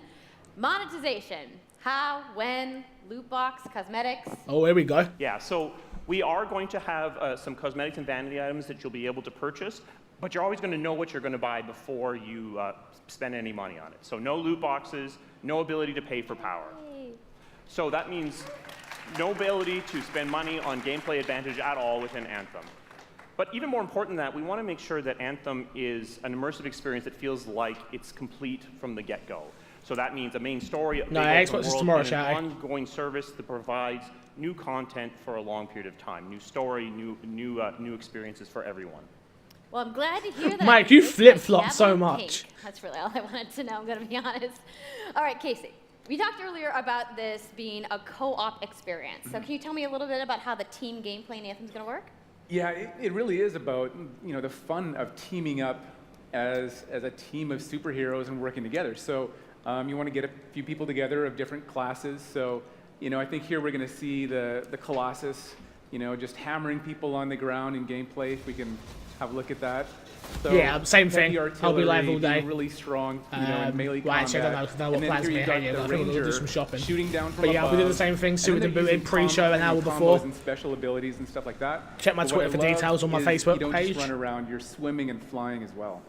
Monetization. How, when, loot box, cosmetics. Oh, here we go. Yeah, so we are going to have some cosmetics and vanity items that you'll be able to purchase, but you're always going to know what you're going to buy before you spend any money on it. So no loot boxes, no ability to pay for power. So that means no ability to spend money on gameplay advantage at all within Anthem. But even more important than that, we want to make sure that Anthem is an immersive experience that feels like it's complete from the get-go. So that means a main story, a big open Xbox is world, tomorrow, and an Shay. ongoing service that provides new content for a long period of time, new story, new experiences for everyone. Well, I'm glad to hear that. Mike, you This flip-flop is so Javelin much. pink. That's really all I wanted to know, I'm going to be honest. All right, Casey. We talked earlier about this being a co-op experience. So can you tell me a little bit about how the team gameplay in Anthem is going to work? Yeah, it really is about the fun of teaming up as a team of superheroes and working together. So you want to get a few people together of different classes. So I think here we're going to see the Colossus, just hammering people on the ground in gameplay. If we can have a look at that. So Yeah, same heavy thing. I'll be live all artillery, day. being really strong, in melee Well, actually, I don't know, combat. 'cause I know what And then plans here me you've got ahead, the I think we'll do Ranger some shopping. shooting down from But yeah, we did the above. same thing, And suited then and they're booted using pre-show an combos hour and before. combos and special abilities and stuff like that. Check my But what Twitter for I love details on my is Facebook you don't page. just run around, you're swimming and flying as well.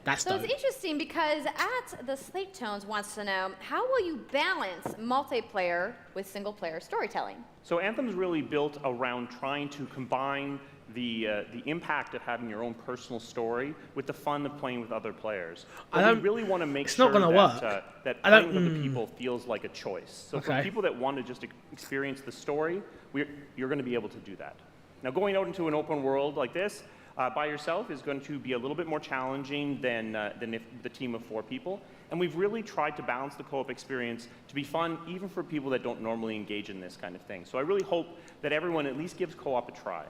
That's So it's interesting because at the Slate Tones wants to know, how will you balance multiplayer with single-player storytelling? So Anthem's really built around trying to combine the impact of having your own personal story with the fun of playing with other players. But we really want to make it's sure not gonna that, work. that I playing don't- with other people feels like a choice. So for Okay. people that want to just experience the story, you're going to be able to do that. Now going out into an open world like this, by yourself is going to be a little bit more challenging than if the team of 4 people. And we've really tried to balance the co-op experience to be fun, even for people that don't normally engage in this kind of thing. So I really hope that everyone at least gives co-op a try.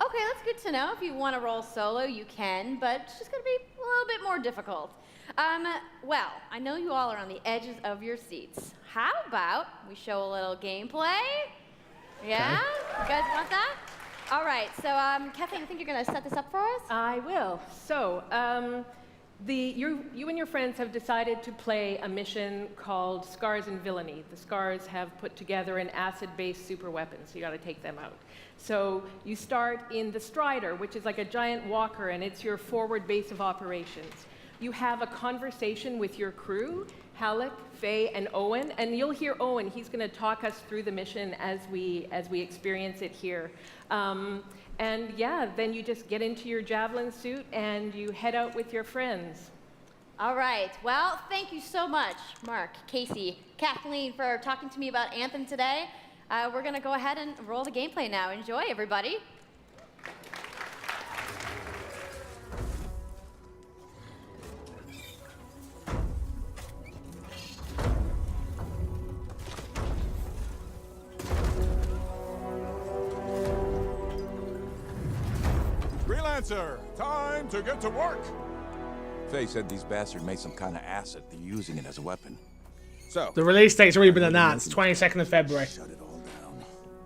Okay, that's good to know. If you want to roll solo, you can, but it's just going to be a little bit more difficult. Well, I know you all are on the edges of your seats. How about we show a little gameplay? Yeah? You guys want that? All right, so Kathleen, I think you're going to set this up for us? I will. So, you and your friends have decided to play a mission called Scars and Villainy. The Scars have put together an acid-based super weapon, so you got to take them out. So you start in the Strider, which is like a giant walker, and it's your forward base of operations. You have a conversation with your crew, Halleck, Faye, and Owen, and you'll hear Owen. He's going to talk us through the mission as we experience it here. And yeah, then you just get into your javelin suit and you head out with your friends. All right. Well, thank you so much, Mark, Casey, Kathleen, for talking to me about Anthem today. We're going to go ahead and roll the gameplay now. Enjoy, everybody. Freelancer, time to get to work. Faye said these bastards made some kind of acid. They're using it as a weapon. So, The release date's already been announced, 22nd of February.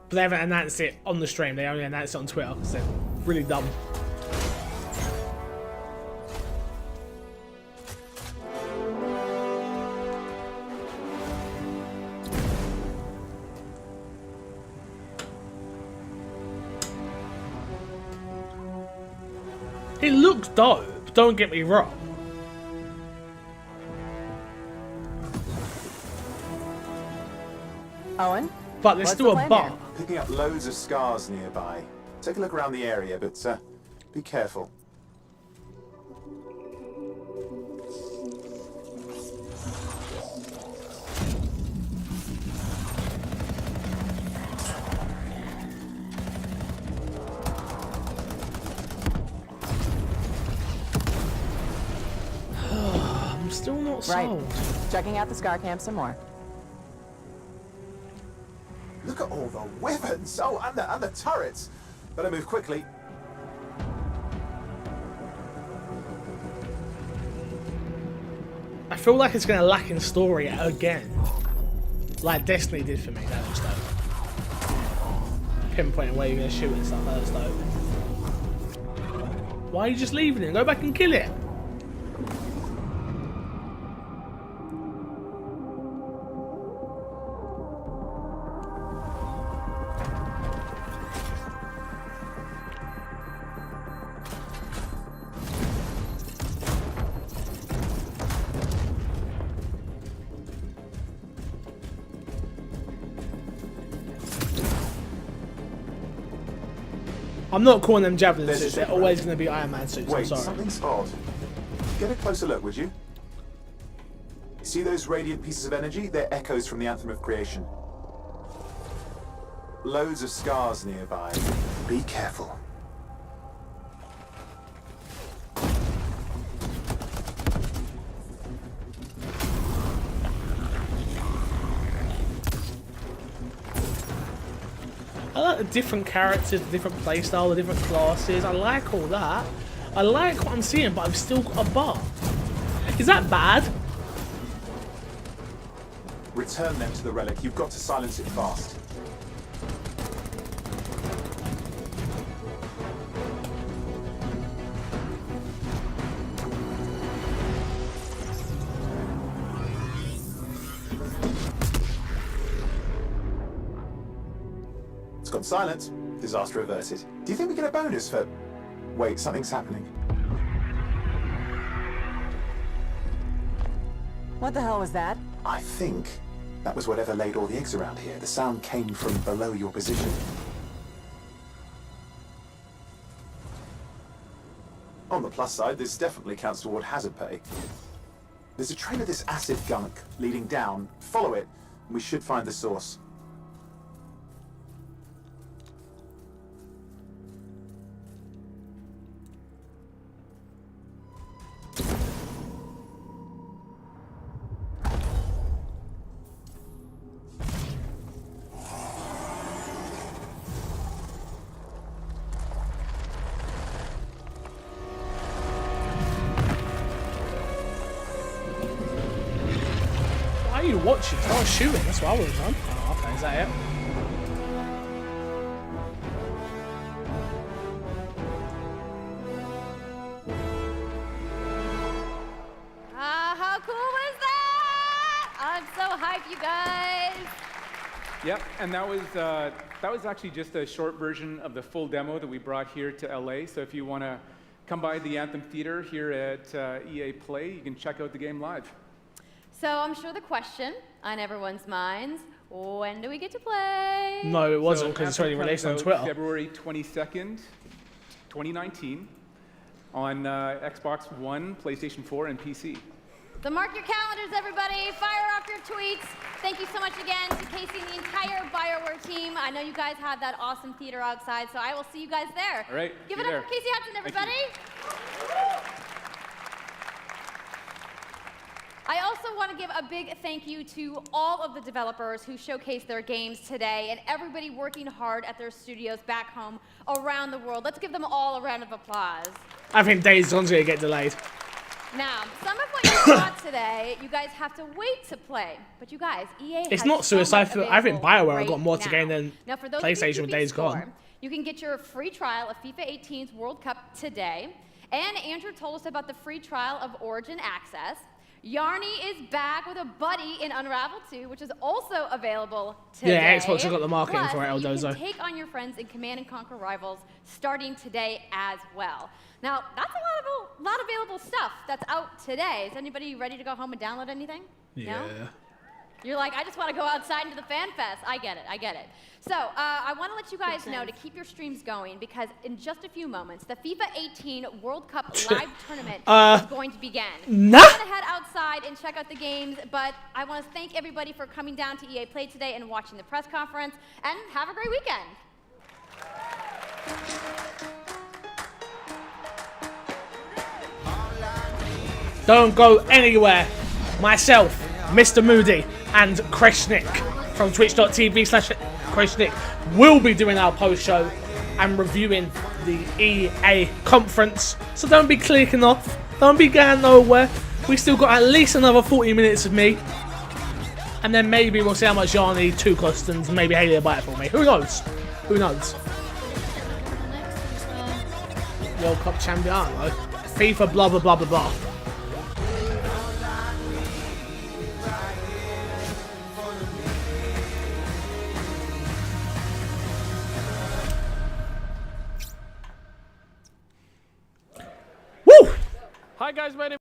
But they haven't announced it on the stream, they only announced it on Twitter, so really dumb. It looks dope, don't get me wrong. Owen? But there's what's still the a plan bar. here? Picking up loads of scars nearby. Take a look around the area, but be careful. I'm still not Right. sold. Checking out the scar camp some more. weapons. Oh, and the turrets. Better move quickly. I feel like it's going to lack in story again. Like Destiny did for me. That looks dope. Pinpointing where you're going to shoot and stuff. That looks dope. Why are you just leaving it? Go back and kill it. I'm not calling them Javelin suits, they're always going to be Iron Man suits, Wait, I'm sorry. something's odd. Get a closer look, would you? See those radiant pieces of energy? They're echoes from the Anthem of Creation. Loads of scars nearby. Be careful. I like the different characters, the different playstyle, the different classes. I like all that. I like what I'm seeing, but I've still got a bar. Is that bad? Return them to the relic. You've got to silence it fast. It's gone silent. Disaster averted. Do you think we get a bonus for... Wait, something's happening. What the hell was that? I think that was whatever laid all the eggs around here. The sound came from below your position. On the plus side, this definitely counts toward hazard pay. There's a trail of this acid gunk leading down. Follow it, and we should find the source. Why are you watching? Start shooting, that's what I would have done. Oh, okay, is that it? How cool was that? I'm so hyped, you guys. Yep, and that was actually just a short version of the full demo that we brought here to LA. So if you want to come by the Anthem Theater here at EA Play, you can check out the game live. So I'm sure the question on everyone's minds, when do we get to play? No, it wasn't, because it's already released on Twitter. February 22nd, 2019 on Xbox One, PlayStation 4, and PC. So mark your calendars, everybody. Fire off your tweets. Thank you so much again to Casey and the entire BioWare team. I know you guys have that awesome theater outside, so I will see you guys there. All right. Give it up for Casey Hudson, everybody. I also want to give a big thank you to all of the developers who showcased their games today and everybody working hard at their studios back home around the world. Let's give them all a round of applause. I think Days Gone's going to get delayed. Now, some of what you got today, you guys have to wait to play. But you guys, EA It's has not so much suicide. I think available BioWare have got right more to now. gain than Now, for those PlayStation of with you Days keeping Gone. score, you can get your free trial of FIFA 18's World Cup today. And Andrew told us about the free trial of Origin Access. Yarny is back with a buddy in Unravel 2, which is also available today. Yeah, Xbox have got the marketing Plus, for it, you Eldozo. can take on your friends in Command & Conquer Rivals starting today as well. Now, that's a lot of available stuff that's out today. Is anybody ready to go home and download anything? Yeah. No? You're like, I just want to go outside into the fan fest. I get it. So I want to let you guys know to keep your streams going because in just a few moments, the FIFA 18 World Cup live tournament is going to begin. Nah. I'm going to head outside and check out the games, but I want to thank everybody for coming down to EA Play today and watching the press conference, and have a great weekend. Don't go anywhere. Myself, Mr. Moody, and Kreshnik from twitch.tv/. Chris Nick will be doing our post-show and reviewing the EA conference. So don't be clicking off. Don't be going nowhere. We still got at least another 40 minutes of me. And then maybe we'll see how much y'all need, 2 costumes, maybe Haley will buy it for me. Who knows? Who knows? World Cup champion, I don't know. FIFA, blah, blah, blah, blah, blah. Woo! Hi guys, my name